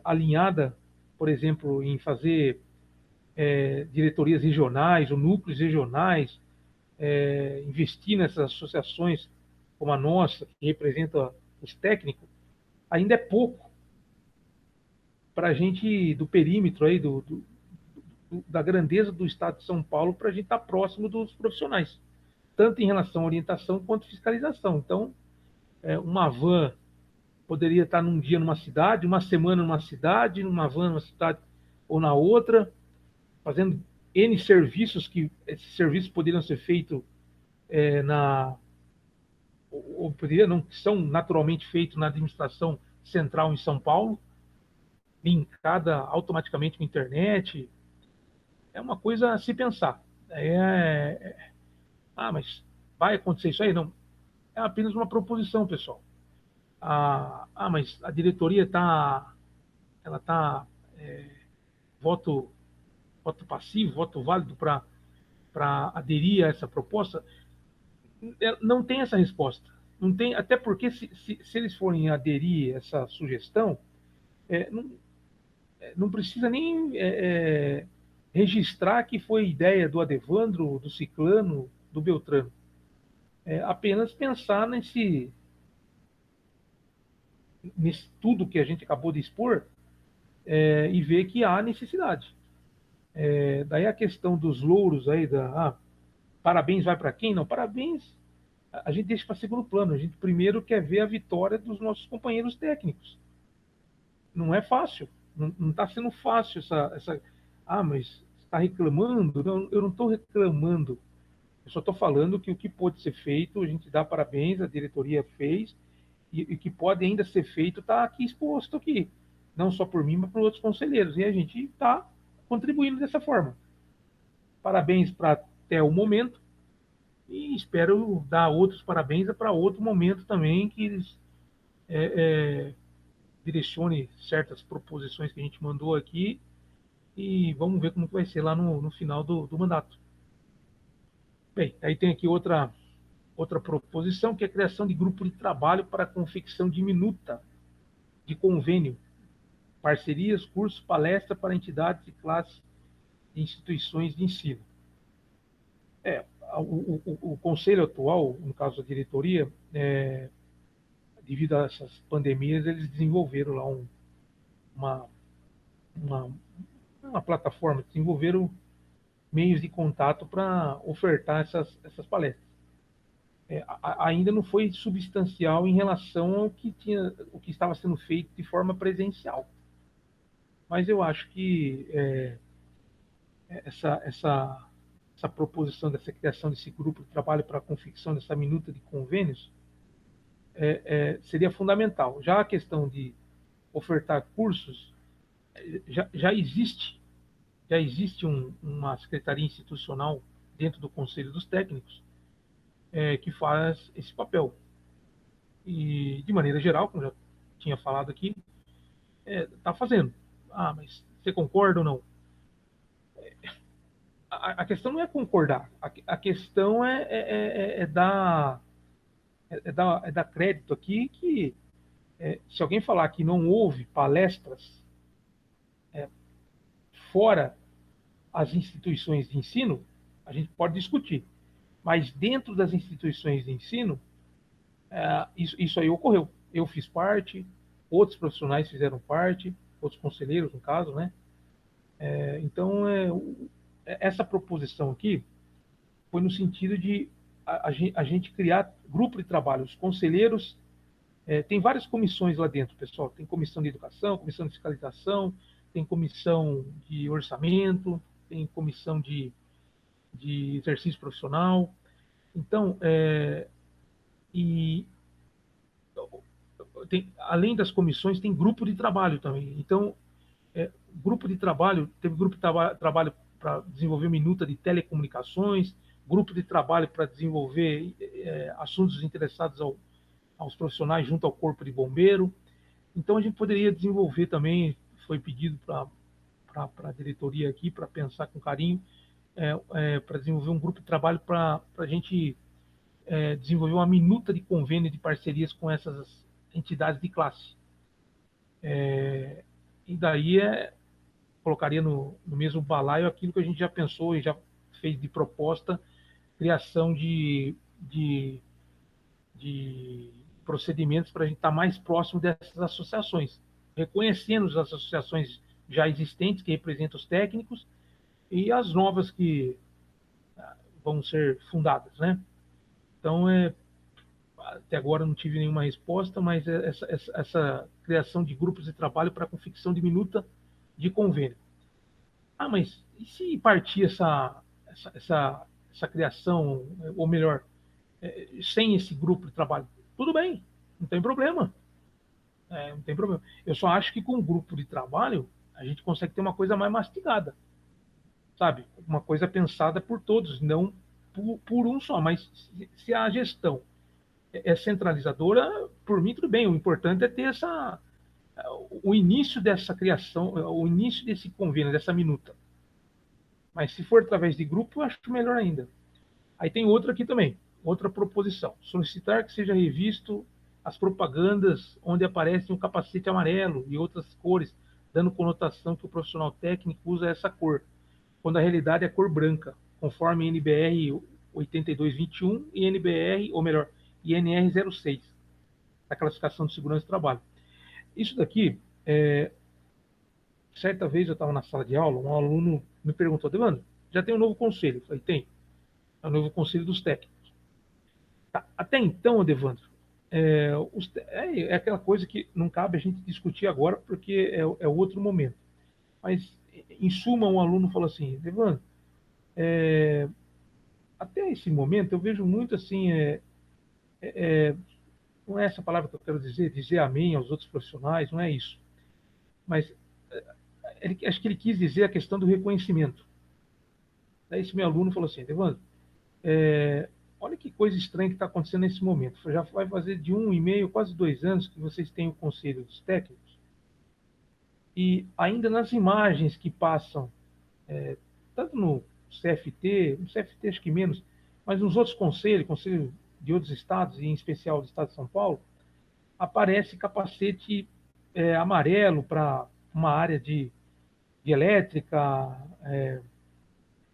alinhada, por exemplo, em fazer diretorias regionais ou núcleos regionais, investir nessas associações como a nossa, que representa os técnicos, ainda é pouco para a gente, do perímetro aí, da grandeza do estado de São Paulo, para a gente estar próximo dos profissionais, tanto em relação à orientação quanto fiscalização. Então, uma van poderia estar num dia numa cidade, uma semana numa cidade, numa van numa cidade ou na outra, fazendo N serviços, que esses serviços poderiam ser feitos ou poderia, não, que são naturalmente feitos na administração central em São Paulo, linkada automaticamente com a internet. É uma coisa a se pensar. Mas vai acontecer isso aí? Não. É apenas uma proposição, pessoal. Mas a diretoria ela está voto, voto passivo, voto válido para aderir a essa proposta? Não tem essa resposta. Não tem, até porque se eles forem aderir a essa sugestão, não precisa nem registrar que foi ideia do Adevandro, do Ciclano, do Beltrano. Apenas pensar nesse tudo que a gente acabou de expor e ver que há necessidade. Daí a questão dos louros aí, parabéns vai para quem? Não, parabéns a gente deixa para segundo plano. A gente primeiro quer ver a vitória dos nossos companheiros técnicos. Não é fácil. Não está sendo fácil essa. Mas está reclamando? Não, eu não estou reclamando. Eu só estou falando que o que pode ser feito, a gente dá parabéns, a diretoria fez, e que pode ainda ser feito está aqui exposto aqui. Não só por mim, mas por outros conselheiros. E a gente está contribuindo dessa forma. Parabéns para até o momento. E espero dar outros parabéns para outro momento também, que eles direcione certas proposições que a gente mandou aqui e vamos ver como que vai ser lá no final do mandato. Bem, aí tem aqui outra outra proposição, que é a criação de grupo de trabalho para a confecção de minuta de convênio, parcerias, cursos, palestra para entidades e classes de instituições de ensino. O conselho atual, no caso da diretoria, devido a essas pandemias, eles desenvolveram lá uma, uma, uma plataforma, desenvolveram meios de contato para ofertar essas palestras. Ainda não foi substancial em relação ao o que estava sendo feito de forma presencial. Mas eu acho que essa proposição dessa criação desse grupo de trabalho para a confecção dessa minuta de convênios seria fundamental. Já a questão de ofertar cursos, já existe uma secretaria institucional dentro do Conselho dos Técnicos que faz esse papel. E, de maneira geral, como já tinha falado aqui, está fazendo. Mas você concorda ou não? A questão não é concordar, a questão é dar crédito aqui que se alguém falar que não houve palestras fora as instituições de ensino, a gente pode discutir. Mas dentro das instituições de ensino, isso aí ocorreu. Eu fiz parte, outros profissionais fizeram parte, outros conselheiros, no caso, né? Então, essa proposição aqui foi no sentido de a gente criar grupo de trabalho. Os conselheiros, tem várias comissões lá dentro, pessoal. Tem comissão de educação, comissão de fiscalização, tem comissão de orçamento, tem comissão de exercício profissional. Então, além das comissões, tem grupo de trabalho também. Então, grupo de trabalho, teve grupo de trabalho para desenvolver minuta de telecomunicações, grupo de trabalho para desenvolver assuntos interessados aos profissionais junto ao corpo de bombeiro. Então, a gente poderia desenvolver também, foi pedido para a diretoria aqui, para pensar com carinho, para desenvolver um grupo de trabalho para a gente desenvolver uma minuta de convênio de parcerias com essas entidades de classe. E daí colocaria no mesmo balaio aquilo que a gente já pensou e já fez de proposta, criação de procedimentos para a gente estar mais próximo dessas associações, reconhecendo as associações já existentes que representam os técnicos e as novas que vão ser fundadas, né? Então, até agora não tive nenhuma resposta, mas essa criação de grupos de trabalho para a confecção de minuta de convênio. Mas e se partir essa criação, ou melhor, sem esse grupo de trabalho? Tudo bem, não tem problema. Não tem problema. Eu só acho que com o grupo de trabalho a gente consegue ter uma coisa mais mastigada, sabe? Uma coisa pensada por todos, não por um só. Mas se a gestão é centralizadora, por mim tudo bem. O importante é ter o início dessa criação, o início desse convênio, dessa minuta. Mas se for através de grupo, eu acho melhor ainda. Aí tem outra aqui também, outra proposição. Solicitar que seja revisto as propagandas onde aparece um capacete amarelo e outras cores, dando conotação que o profissional técnico usa essa cor, quando a realidade é a cor branca, conforme NBR 8221 e NBR, ou melhor, INR 06, da classificação de segurança do trabalho. Isso daqui, certa vez eu estava na sala de aula, um aluno me perguntou: Devandro, já tem um novo conselho? Eu falei: tem. É o novo conselho dos técnicos. Tá. Até então, Devandro, é aquela coisa que não cabe a gente discutir agora, porque é outro momento. Mas, em suma, um aluno falou assim: Devandro, até esse momento eu vejo muito assim, não é essa palavra que eu quero dizer amém aos outros profissionais, não é isso. Mas acho que ele quis dizer a questão do reconhecimento. Daí esse meu aluno falou assim: Devandro, olha que coisa estranha que está acontecendo nesse momento. Já vai fazer de 1,5, quase 2 anos que vocês têm o Conselho dos Técnicos, e ainda nas imagens que passam, tanto no CFT acho que menos, mas nos outros conselhos, Conselho de outros estados, e em especial do estado de São Paulo, aparece capacete amarelo para uma área de elétrica,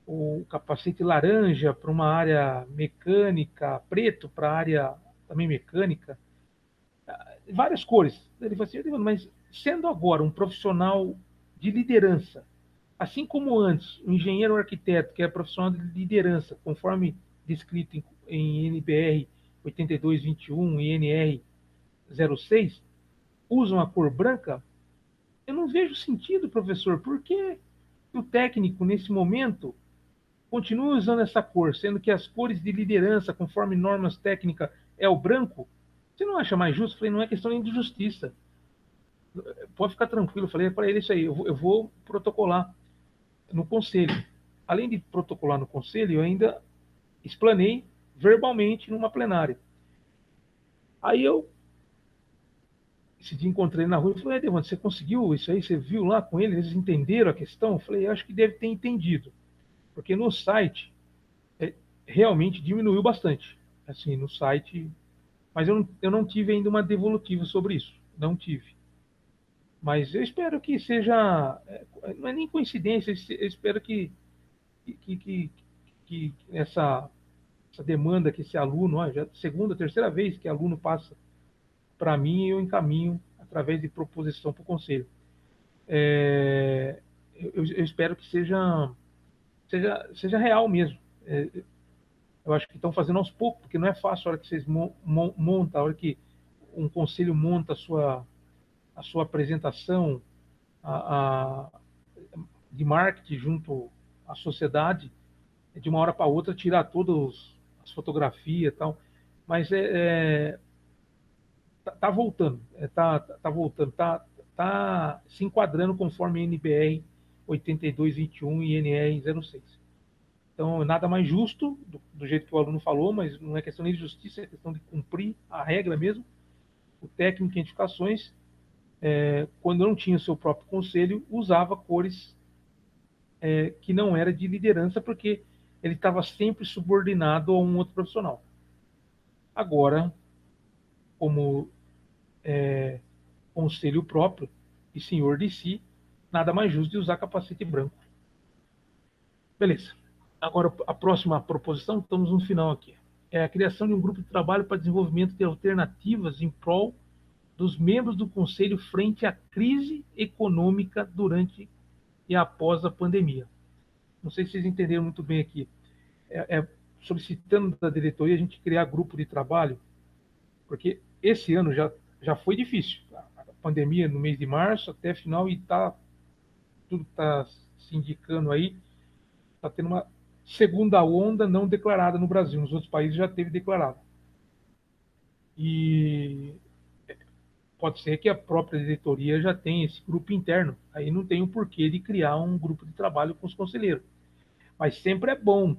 o capacete laranja para uma área mecânica, preto para a área também mecânica, várias cores. Ele falou assim, mas sendo agora um profissional de liderança, assim como antes, o engenheiro ou arquiteto, que é profissional de liderança, conforme descrito em NBR 8221 e NR 06, usam a cor branca, eu não vejo sentido, professor, porque o técnico, nesse momento, continua usando essa cor, sendo que as cores de liderança, conforme normas técnicas, é o branco. Você não acha mais justo? Eu falei, não é questão nem de justiça. Pode ficar tranquilo. Eu falei para ele isso aí, eu vou protocolar no conselho. Além de protocolar no conselho, eu ainda explanei verbalmente numa plenária. Aí eu, esse dia encontrei na rua e falei, Devon, você conseguiu isso aí? Você viu lá com eles? Eles entenderam a questão? Eu falei, acho que deve ter entendido. Porque no site realmente diminuiu bastante. Assim, no site. Mas eu não tive ainda uma devolutiva sobre isso. Não tive. Mas eu espero que seja. Não é nem coincidência, eu espero que, que, que essa demanda que esse aluno, ó, já segunda, terceira vez que aluno passa para mim, eu encaminho através de proposição para o conselho. Eu espero que seja real mesmo. Eu acho que estão fazendo aos poucos, porque não é fácil a hora que vocês montam, a hora que um conselho monta a sua apresentação a, a, de marketing junto à sociedade, de uma hora para outra tirar todas as fotografias e tal. Mas tá voltando, tá voltando, tá se enquadrando conforme NBR 8221 e NR 06. Então, nada mais justo, do jeito que o aluno falou, mas não é questão nem de justiça, é questão de cumprir a regra mesmo. O técnico em edificações, quando não tinha o seu próprio conselho, usava cores que não era de liderança, porque ele estava sempre subordinado a um outro profissional. Agora, como conselho próprio e senhor de si, nada mais justo de usar capacete branco. Beleza. Agora, a próxima proposição, estamos no final aqui. É a criação de um grupo de trabalho para desenvolvimento de alternativas em prol dos membros do Conselho frente à crise econômica durante e após a pandemia. Não sei se vocês entenderam muito bem aqui. Solicitando da diretoria a gente criar grupo de trabalho, porque esse ano já foi difícil. A pandemia no mês de março até final e tudo está se indicando aí, está tendo uma segunda onda não declarada no Brasil. Nos outros países já teve declarada. E pode ser que a própria diretoria já tenha esse grupo interno. Aí não tem o porquê de criar um grupo de trabalho com os conselheiros. Mas sempre é bom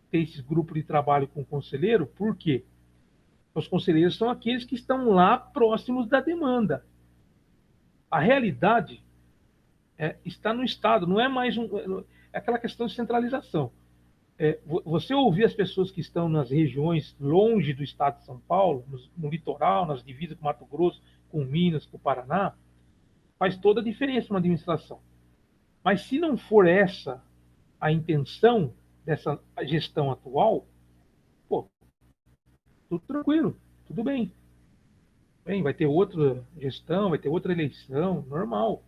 ter esse grupo de trabalho com o conselheiro, por quê? Os conselheiros são aqueles que estão lá próximos da demanda. A realidade está no Estado, não é mais é aquela questão de centralização. Você ouvir as pessoas que estão nas regiões longe do Estado de São Paulo, no litoral, nas divisas com Mato Grosso, com Minas, com o Paraná, faz toda a diferença na administração. Mas se não for essa a intenção dessa gestão atual, pô, tudo tranquilo, tudo bem. Bem, vai ter outra gestão, vai ter outra eleição, normal.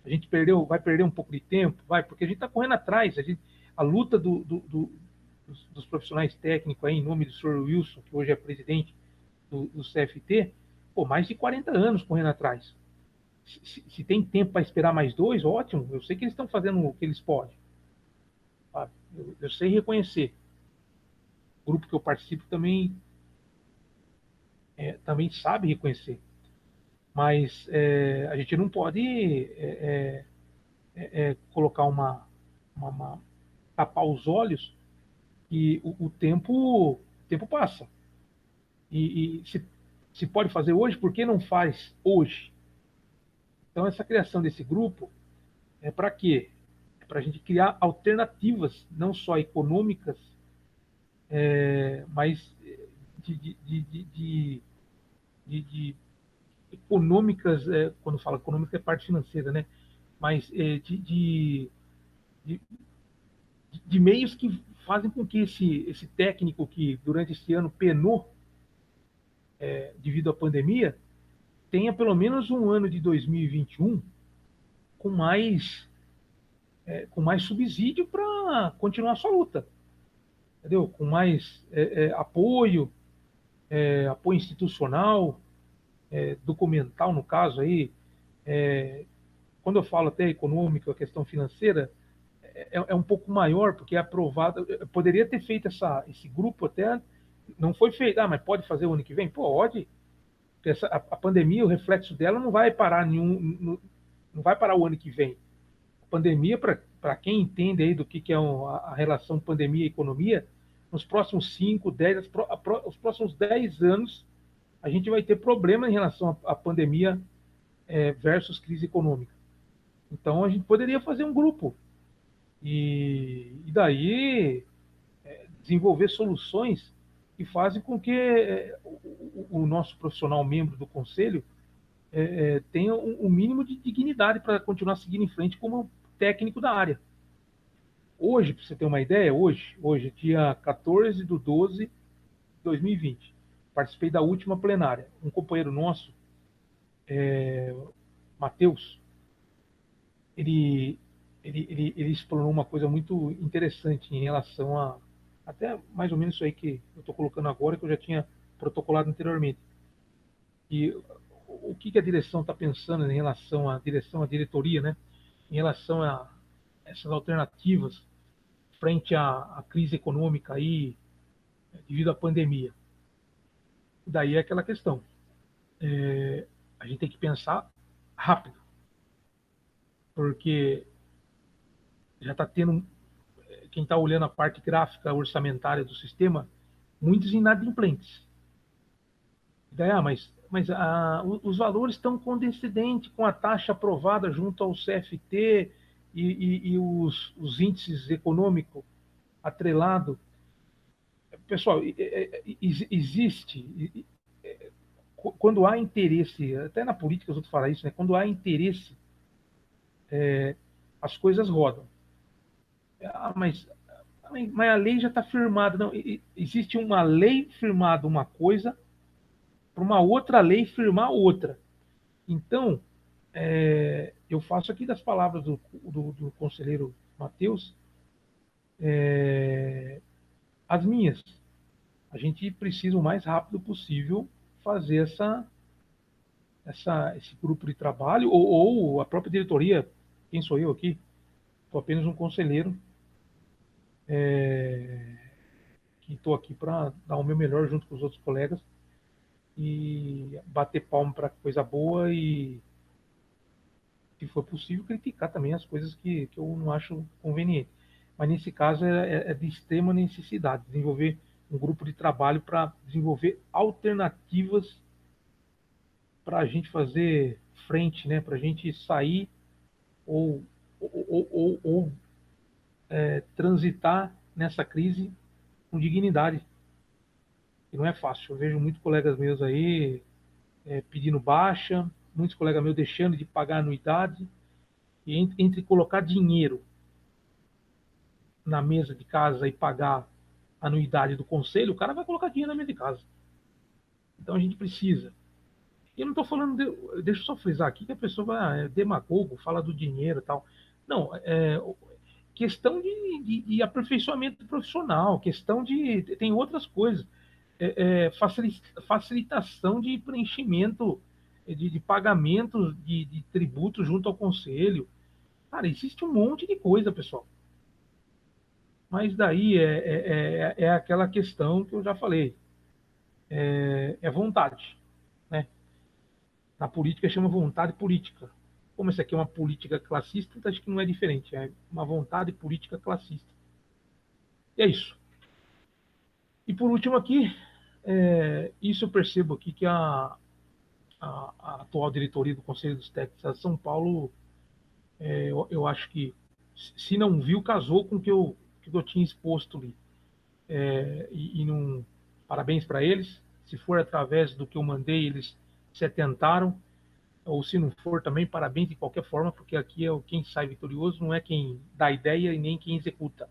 A gente vai perder um pouco de tempo, vai, porque a gente está correndo atrás. A luta dos profissionais técnicos aí, em nome do senhor Wilson, que hoje é presidente do CFT, pô, mais de 40 anos correndo atrás. Se tem tempo para esperar mais dois, ótimo. Eu sei que eles estão fazendo o que eles podem. Tá? Eu sei reconhecer. O grupo que eu participo também sabe reconhecer. Mas a gente não pode colocar tapar os olhos e o tempo passa. E se pode fazer hoje, por que não faz hoje? Então, essa criação desse grupo é para quê? É para a gente criar alternativas, não só econômicas, mas de econômicas, quando fala econômica é parte financeira, né? Mas de, de meios que fazem com que esse técnico que durante esse ano penou devido à pandemia tenha pelo menos um ano de 2021 com mais, com mais subsídio para continuar a sua luta, entendeu? Com mais apoio, apoio institucional, documental, no caso aí. Quando eu falo até econômico, a questão financeira é um pouco maior, porque é aprovado. Poderia ter feito esse grupo até. Não foi feito, mas pode fazer o ano que vem? Pode. A pandemia, o reflexo dela não vai parar não vai parar o ano que vem. A pandemia, para quem entende aí do que é a relação pandemia e economia, nos próximos 5, 10, os próximos 10 anos, a gente vai ter problema em relação à pandemia versus crise econômica. Então, a gente poderia fazer um grupo e daí desenvolver soluções que fazem com que o nosso profissional membro do conselho tenha um mínimo de dignidade para continuar seguindo em frente como técnico da área. Hoje, para você ter uma ideia, hoje, dia 14 de 12 de 2020, participei da última plenária. Um companheiro nosso, Matheus, ele, ele explanou uma coisa muito interessante em relação a até mais ou menos isso aí que eu estou colocando agora, que eu já tinha protocolado anteriormente. E o que a direção está pensando em relação à direção, à diretoria, né? Em relação a essas alternativas frente à crise econômica aí, devido à pandemia. Daí é aquela questão. A gente tem que pensar rápido, porque já está tendo, quem está olhando a parte gráfica orçamentária do sistema, muitos inadimplentes. Daí, os valores estão condescendentes com a taxa aprovada junto ao CFT e os índices econômicos atrelado. Pessoal, existe, quando há interesse, até na política os outros falam isso, né? Quando há interesse, as coisas rodam. Mas a lei já está firmada. Não, existe uma lei firmada uma coisa para uma outra lei firmar outra. Então, eu faço aqui das palavras do conselheiro Matheus as minhas. A gente precisa o mais rápido possível fazer esse grupo de trabalho, ou a própria diretoria, quem sou eu aqui? Estou apenas um conselheiro que estou aqui para dar o meu melhor junto com os outros colegas e bater palmo para coisa boa e, se for possível, criticar também as coisas que eu não acho conveniente. Mas nesse caso é de extrema necessidade desenvolver um grupo de trabalho para desenvolver alternativas para a gente fazer frente, né? Para a gente sair ou, ou transitar nessa crise com dignidade. E não é fácil. Eu vejo muitos colegas meus aí pedindo baixa, muitos colegas meus deixando de pagar anuidade, e entre colocar dinheiro na mesa de casa e pagar a anuidade do conselho, o cara vai colocar dinheiro na mesa de casa. Então a gente precisa. E eu não estou falando, deixa eu só frisar aqui que a pessoa vai demagogo, fala do dinheiro e tal. Não, questão de aperfeiçoamento profissional, questão de. Tem outras coisas. Facilitação de preenchimento de pagamentos de tributos junto ao conselho. Cara, existe um monte de coisa, pessoal. Mas daí é aquela questão que eu já falei. É vontade. Né? Na política chama vontade política. Como essa aqui é uma política classista, então acho que não é diferente. É uma vontade política classista. E é isso. E por último aqui, isso eu percebo aqui que a atual diretoria do Conselho dos Técnicos de São Paulo, eu acho que, se não viu, casou com o que eu tinha exposto ali. E não, parabéns para eles. Se for através do que eu mandei, eles se atentaram, ou se não for também, parabéns de qualquer forma, porque aqui é quem sai vitorioso não é quem dá ideia e nem quem executa,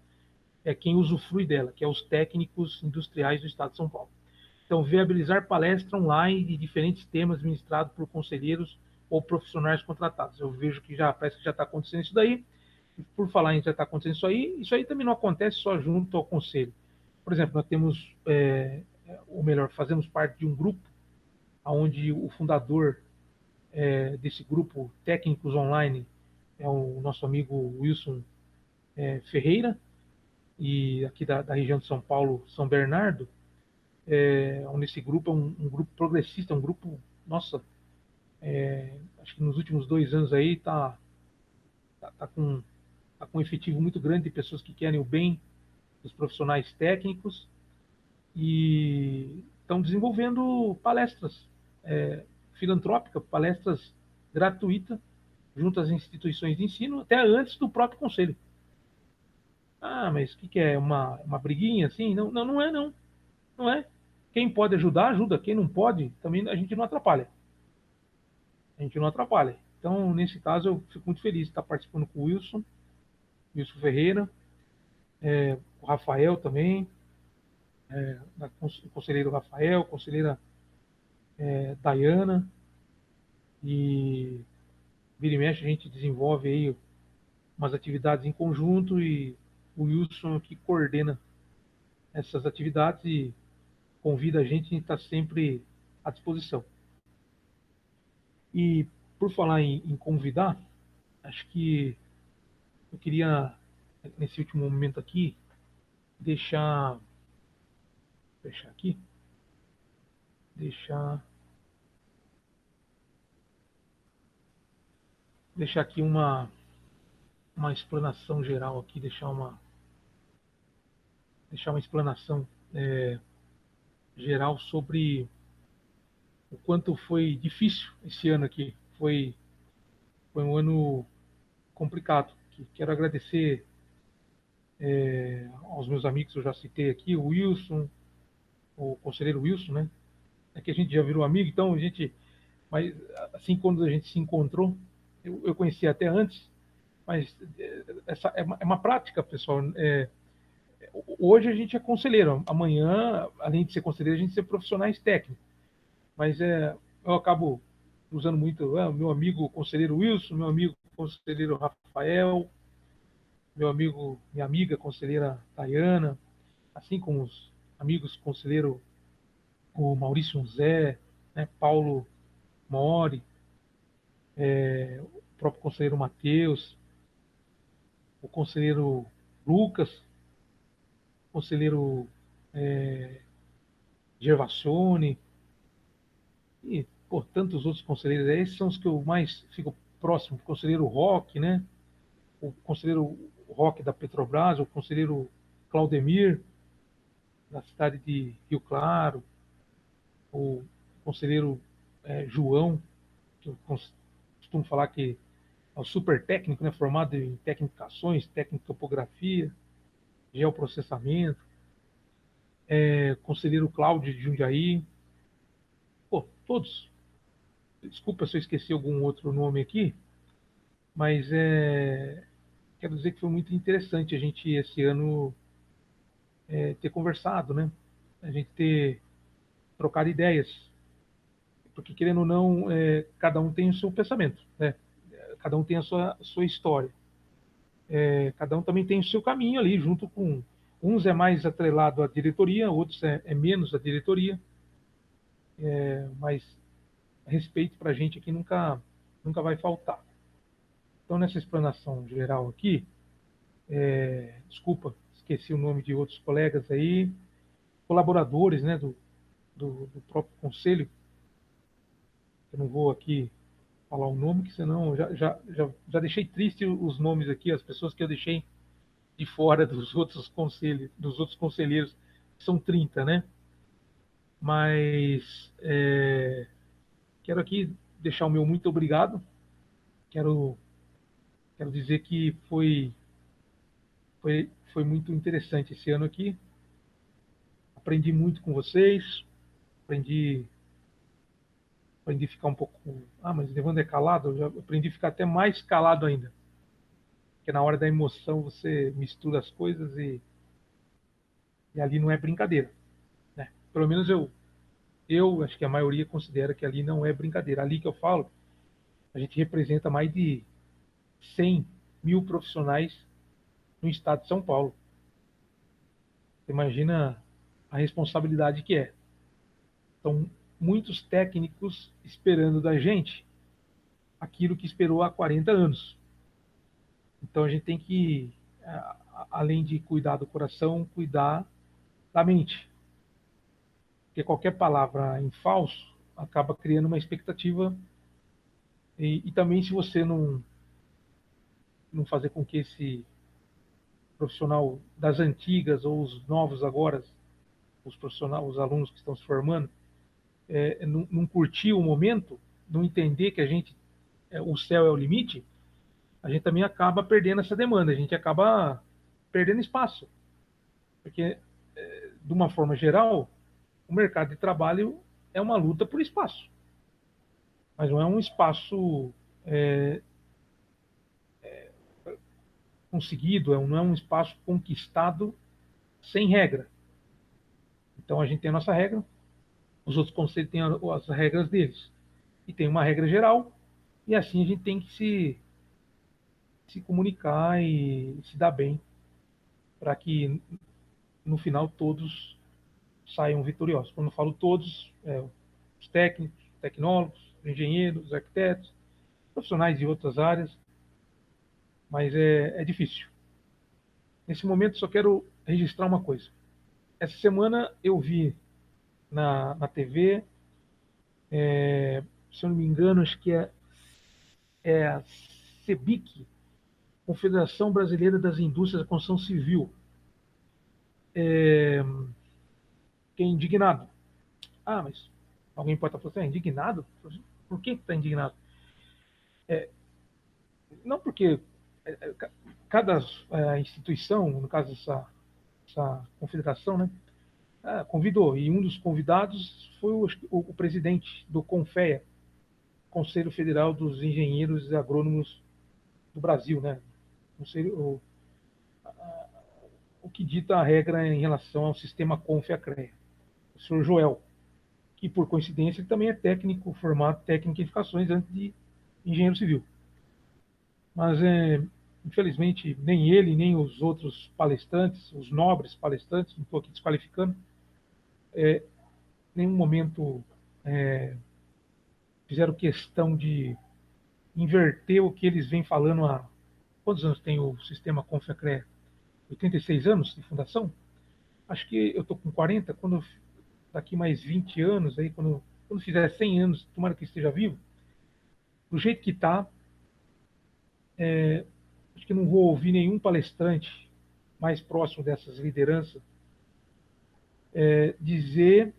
é quem usufrui dela, que é os técnicos industriais do Estado de São Paulo. Então, viabilizar palestra online de diferentes temas ministrados por conselheiros ou profissionais contratados. Eu vejo que já parece que já está acontecendo isso daí. Por falar em já está acontecendo isso aí também não acontece só junto ao conselho. Por exemplo, nós temos, ou melhor, fazemos parte de um grupo onde o fundador desse grupo Técnicos Online é o nosso amigo Wilson Ferreira, e aqui da região de São Paulo, São Bernardo, onde esse grupo é um grupo progressista, um grupo, nossa, acho que nos últimos 2 anos aí tá com um efetivo muito grande de pessoas que querem o bem dos profissionais técnicos e estão desenvolvendo palestras filantrópicas, palestras gratuitas junto às instituições de ensino, até antes do próprio conselho. Ah, mas o que é? Uma briguinha assim? Não, não, não é não. Não é. Quem pode ajudar, ajuda. Quem não pode, também a gente não atrapalha. A gente não atrapalha. Então, nesse caso, eu fico muito feliz de estar participando com o Wilson Ferreira, o Rafael também, o conselheiro Rafael, conselheira Dayana, e vira e mexe a gente desenvolve aí umas atividades em conjunto e o Wilson que coordena essas atividades e convida a gente está sempre à disposição. E por falar em convidar, acho que eu queria, nesse último momento aqui, deixar, fechar aqui, deixar, deixar aqui uma explanação geral aqui, deixar uma explanação geral sobre o quanto foi difícil esse ano aqui. Foi um ano complicado. Quero agradecer aos meus amigos que eu já citei aqui, o Wilson, o conselheiro Wilson, né? É que a gente já virou amigo, então a gente, mas assim quando a gente se encontrou, eu conhecia até antes, mas essa é uma prática, pessoal. Hoje a gente é conselheiro, amanhã, além de ser conselheiro, a gente é profissionais técnicos. Mas eu acabo usando muito meu amigo conselheiro Wilson, meu amigo conselheiro Rafael, minha amiga conselheira Tayana, assim como os amigos conselheiro o Maurício Zé, né, Paulo Mori, o próprio conselheiro Matheus, o conselheiro Lucas, o conselheiro Gervacione e por tantos outros conselheiros. Esses são os que eu mais fico próximo, o conselheiro Roque, né? O conselheiro Roque da Petrobras, o conselheiro Claudemir, da cidade de Rio Claro, o conselheiro João, que eu costumo falar que é o super técnico, né, formado em tecnificações, tecnotopografia, geoprocessamento, conselheiro Cláudio de Jundiaí, pô, todos. Desculpa se eu esqueci algum outro nome aqui, mas quero dizer que foi muito interessante a gente esse ano ter conversado, né? A gente ter trocado ideias, porque querendo ou não, cada um tem o seu pensamento, né? Cada um tem a sua história. Cada um também tem o seu caminho ali, junto com uns é mais atrelado à diretoria, outros é menos à diretoria, mas respeito para a gente aqui nunca vai faltar. Então, nessa explanação geral aqui, desculpa, esqueci o nome de outros colegas aí, colaboradores, né, do próprio conselho. Eu não vou aqui falar o nome, que senão já deixei triste os nomes aqui, as pessoas que eu deixei de fora dos outros conselhos, dos outros conselheiros, que são 30, né? Mas quero aqui deixar o meu muito obrigado. Quero, quero dizer que foi muito interessante esse ano aqui, aprendi muito com vocês, aprendi, aprendi a ficar um pouco. Ah, mas Evandro é calado? Eu já aprendi a ficar até mais calado ainda. Porque na hora da emoção você mistura as coisas e ali não é brincadeira, né? Pelo menos eu acho que a maioria considera que ali não é brincadeira. Ali que eu falo, a gente representa mais de 100 mil profissionais no estado de São Paulo. Você imagina a responsabilidade que é. São muitos técnicos esperando da gente aquilo que esperou há 40 anos. Então a gente tem que, além de cuidar do coração, cuidar da mente. Porque qualquer palavra em falso acaba criando uma expectativa. E também, se você não fazer com que esse profissional das antigas ou os novos agora, os profissionais, os alunos que estão se formando, não curtir o momento, não entender que o céu é o limite, a gente também acaba perdendo essa demanda, a gente acaba perdendo espaço. Porque, de uma forma geral, o mercado de trabalho é uma luta por espaço. Mas não é um espaço é, conseguido, não é um espaço conquistado sem regra. Então a gente tem a nossa regra, os outros conselhos têm as regras deles. E tem uma regra geral, e assim a gente tem que se comunicar e se dar bem, para que no final todos saiam vitoriosos. Quando eu falo todos, os técnicos, tecnólogos, engenheiros, arquitetos, profissionais de outras áreas, mas é difícil. Nesse momento, só quero registrar uma coisa. Essa semana eu vi na TV, se eu não me engano, acho que é a CEBIC, Confederação Brasileira das Indústrias da Construção Civil, que é indignado. Ah, mas alguém pode estar falando assim, é indignado? Por que está indignado? Não porque cada instituição, no caso essa confederação, né, convidou, e um dos convidados foi o presidente do CONFEA, Conselho Federal dos Engenheiros e Agrônomos do Brasil, né? O que dita a regra em relação ao sistema CONFEA-CREA, o senhor Joel, que por coincidência ele também é técnico, formado técnico em edificações antes de engenheiro civil. Mas, infelizmente, nem ele, nem os outros palestrantes, os nobres palestrantes, não estou aqui desqualificando, em nenhum momento fizeram questão de inverter o que eles vêm falando há. Quantos anos tem o sistema CONFEA-CREA? 86 anos de fundação? Acho que eu estou com 40, daqui mais 20 anos, aí, quando fizer 100 anos, tomara que esteja vivo, do jeito que está, acho que não vou ouvir nenhum palestrante mais próximo dessas lideranças dizer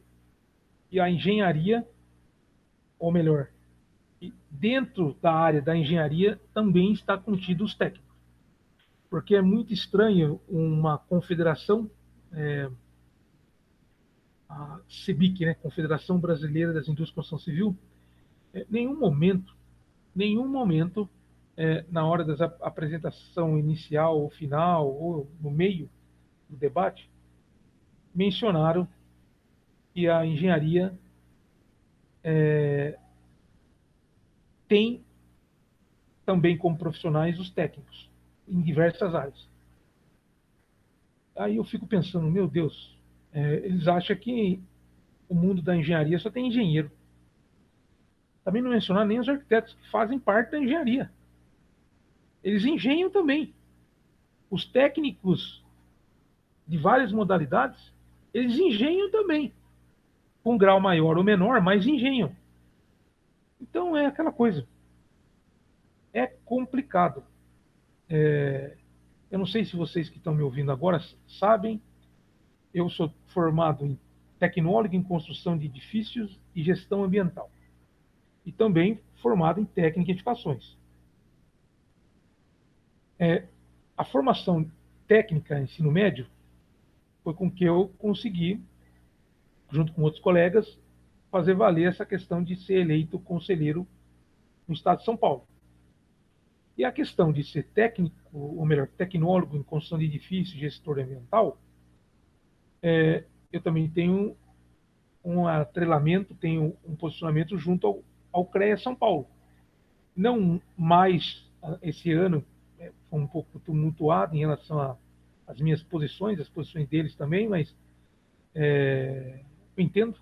que a engenharia, ou melhor, dentro da área da engenharia também está contido os técnicos. Porque é muito estranho uma confederação, a CEBIC, né, Confederação Brasileira das Indústrias de Construção Civil, nenhum momento, na hora da apresentação inicial ou final, ou no meio do debate, mencionaram que a engenharia tem também como profissionais os técnicos, em diversas áreas. Aí eu fico pensando, meu Deus, eles acham que o mundo da engenharia só tem engenheiro. Também não mencionar nem os arquitetos que fazem parte da engenharia. Eles engenham também. Os técnicos de várias modalidades, eles engenham também. Com um grau maior ou menor, mas engenham. Então é aquela coisa. É complicado. Eu não sei se vocês que estão me ouvindo agora sabem, eu sou formado em tecnólogo em construção de edifícios e gestão ambiental. E também formado em técnica em edificações. A formação técnica ensino médio foi com que eu consegui junto com outros colegas, fazer valer essa questão de ser eleito conselheiro no Estado de São Paulo. E a questão de ser técnico, ou melhor, tecnólogo em construção de edifícios, gestor ambiental, eu também tenho um atrelamento, tenho um posicionamento junto ao CREA São Paulo. Não mais esse ano, foi um pouco tumultuado em relação às minhas posições, as posições deles também, mas eu entendo.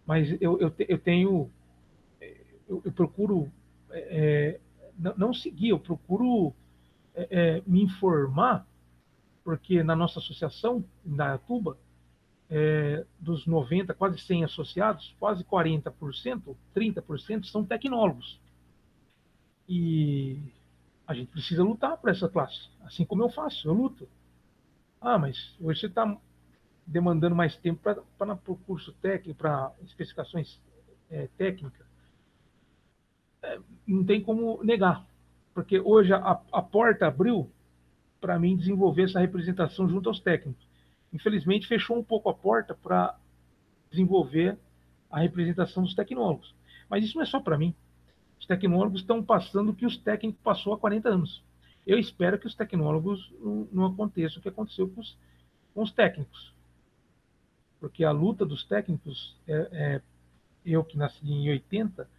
Mas eu tenho, eu procuro não seguir, eu procuro me informar, porque na nossa associação, na Atuba, dos 90, quase 100 associados, quase 40%, 30% são tecnólogos. E a gente precisa lutar por essa classe, assim como eu faço, eu luto. Ah, mas hoje você está demandando mais tempo para o curso técnico, para especificações técnicas. Não tem como negar, porque hoje a porta abriu para mim desenvolver essa representação junto aos técnicos. Infelizmente, fechou um pouco a porta para desenvolver a representação dos tecnólogos. Mas isso não é só para mim. Os tecnólogos estão passando o que os técnicos passou há 40 anos. Eu espero que os tecnólogos não aconteça o que aconteceu com os técnicos. Porque a luta dos técnicos, eu que nasci em 80,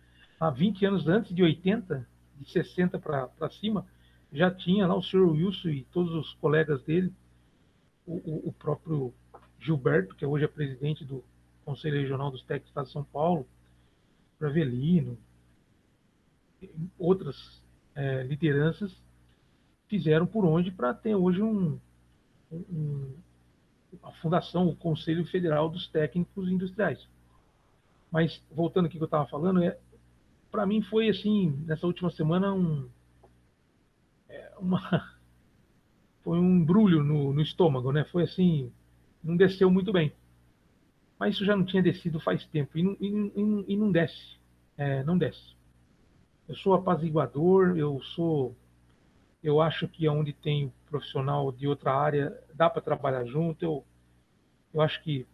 há 20 anos antes de 80, de 60 para cima, já tinha lá o senhor Wilson e todos os colegas dele, o próprio Gilberto, que hoje é presidente do Conselho Regional dos Técnicos do Estado de São Paulo, Bravelino, outras lideranças fizeram por onde para ter hoje a fundação, o Conselho Federal dos Técnicos Industriais. Mas voltando aqui que eu estava falando, para mim foi assim, nessa última semana, uma, foi um embrulho no estômago, né? Foi assim, não desceu muito bem. Mas isso já não tinha descido faz tempo e não desce, não desce. Eu sou apaziguador, eu acho que onde tem profissional de outra área dá para trabalhar junto. Eu acho que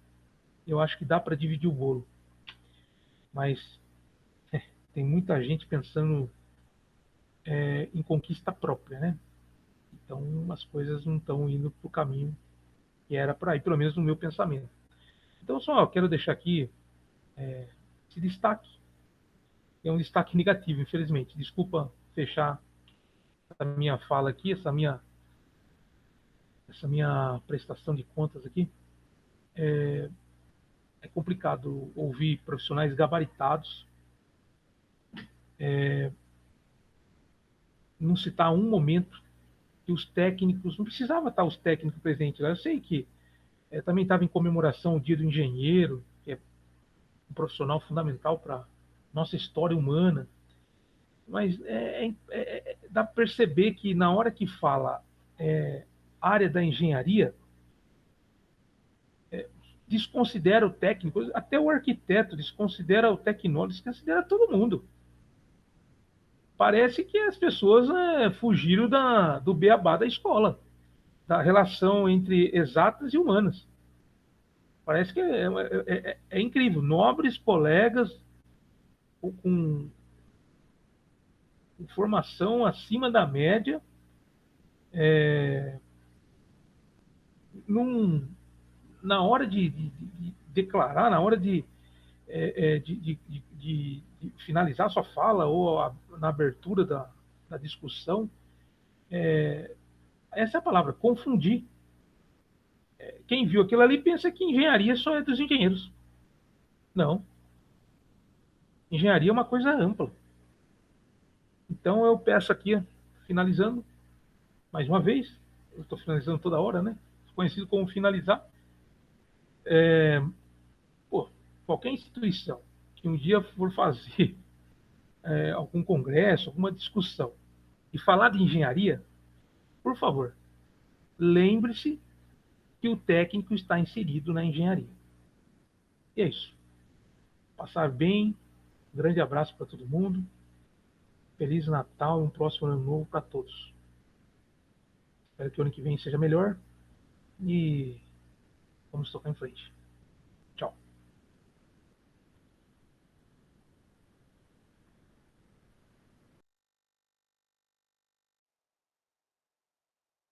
eu acho que dá para dividir o bolo, mas tem muita gente pensando em conquista própria, né? Então as coisas não estão indo para o caminho que era para ir, pelo menos no meu pensamento. Então só quero deixar aqui esse destaque. É um destaque negativo, infelizmente. Desculpa fechar essa minha fala aqui, essa minha prestação de contas aqui. É complicado ouvir profissionais gabaritados não citar um momento que os técnicos, não precisava estar os técnicos presentes lá. Eu sei que também estava em comemoração o Dia do Engenheiro, que é um profissional fundamental para nossa história humana, mas dá para perceber que na hora que fala área da engenharia, desconsidera o técnico, até o arquiteto desconsidera o tecnólogo, desconsidera todo mundo. Parece que as pessoas fugiram do beabá da escola, da relação entre exatas e humanas. Parece que é incrível. Nobres colegas com formação acima da média, num, na hora de declarar, na hora de finalizar sua fala ou na abertura da discussão, essa é a palavra, confundir. Quem viu aquilo ali pensa que engenharia só é dos engenheiros. Não. Engenharia é uma coisa ampla. Então eu peço aqui, finalizando, mais uma vez, eu estou finalizando toda hora, né? Conhecido como finalizar. Pô, qualquer instituição que um dia for fazer algum congresso, alguma discussão e falar de engenharia, por favor, lembre-se que o técnico está inserido na engenharia. E é isso. Passar bem. Um grande abraço para todo mundo. Feliz Natal e um próximo ano novo para todos. Espero que o ano que vem seja melhor e vamos tocar em frente.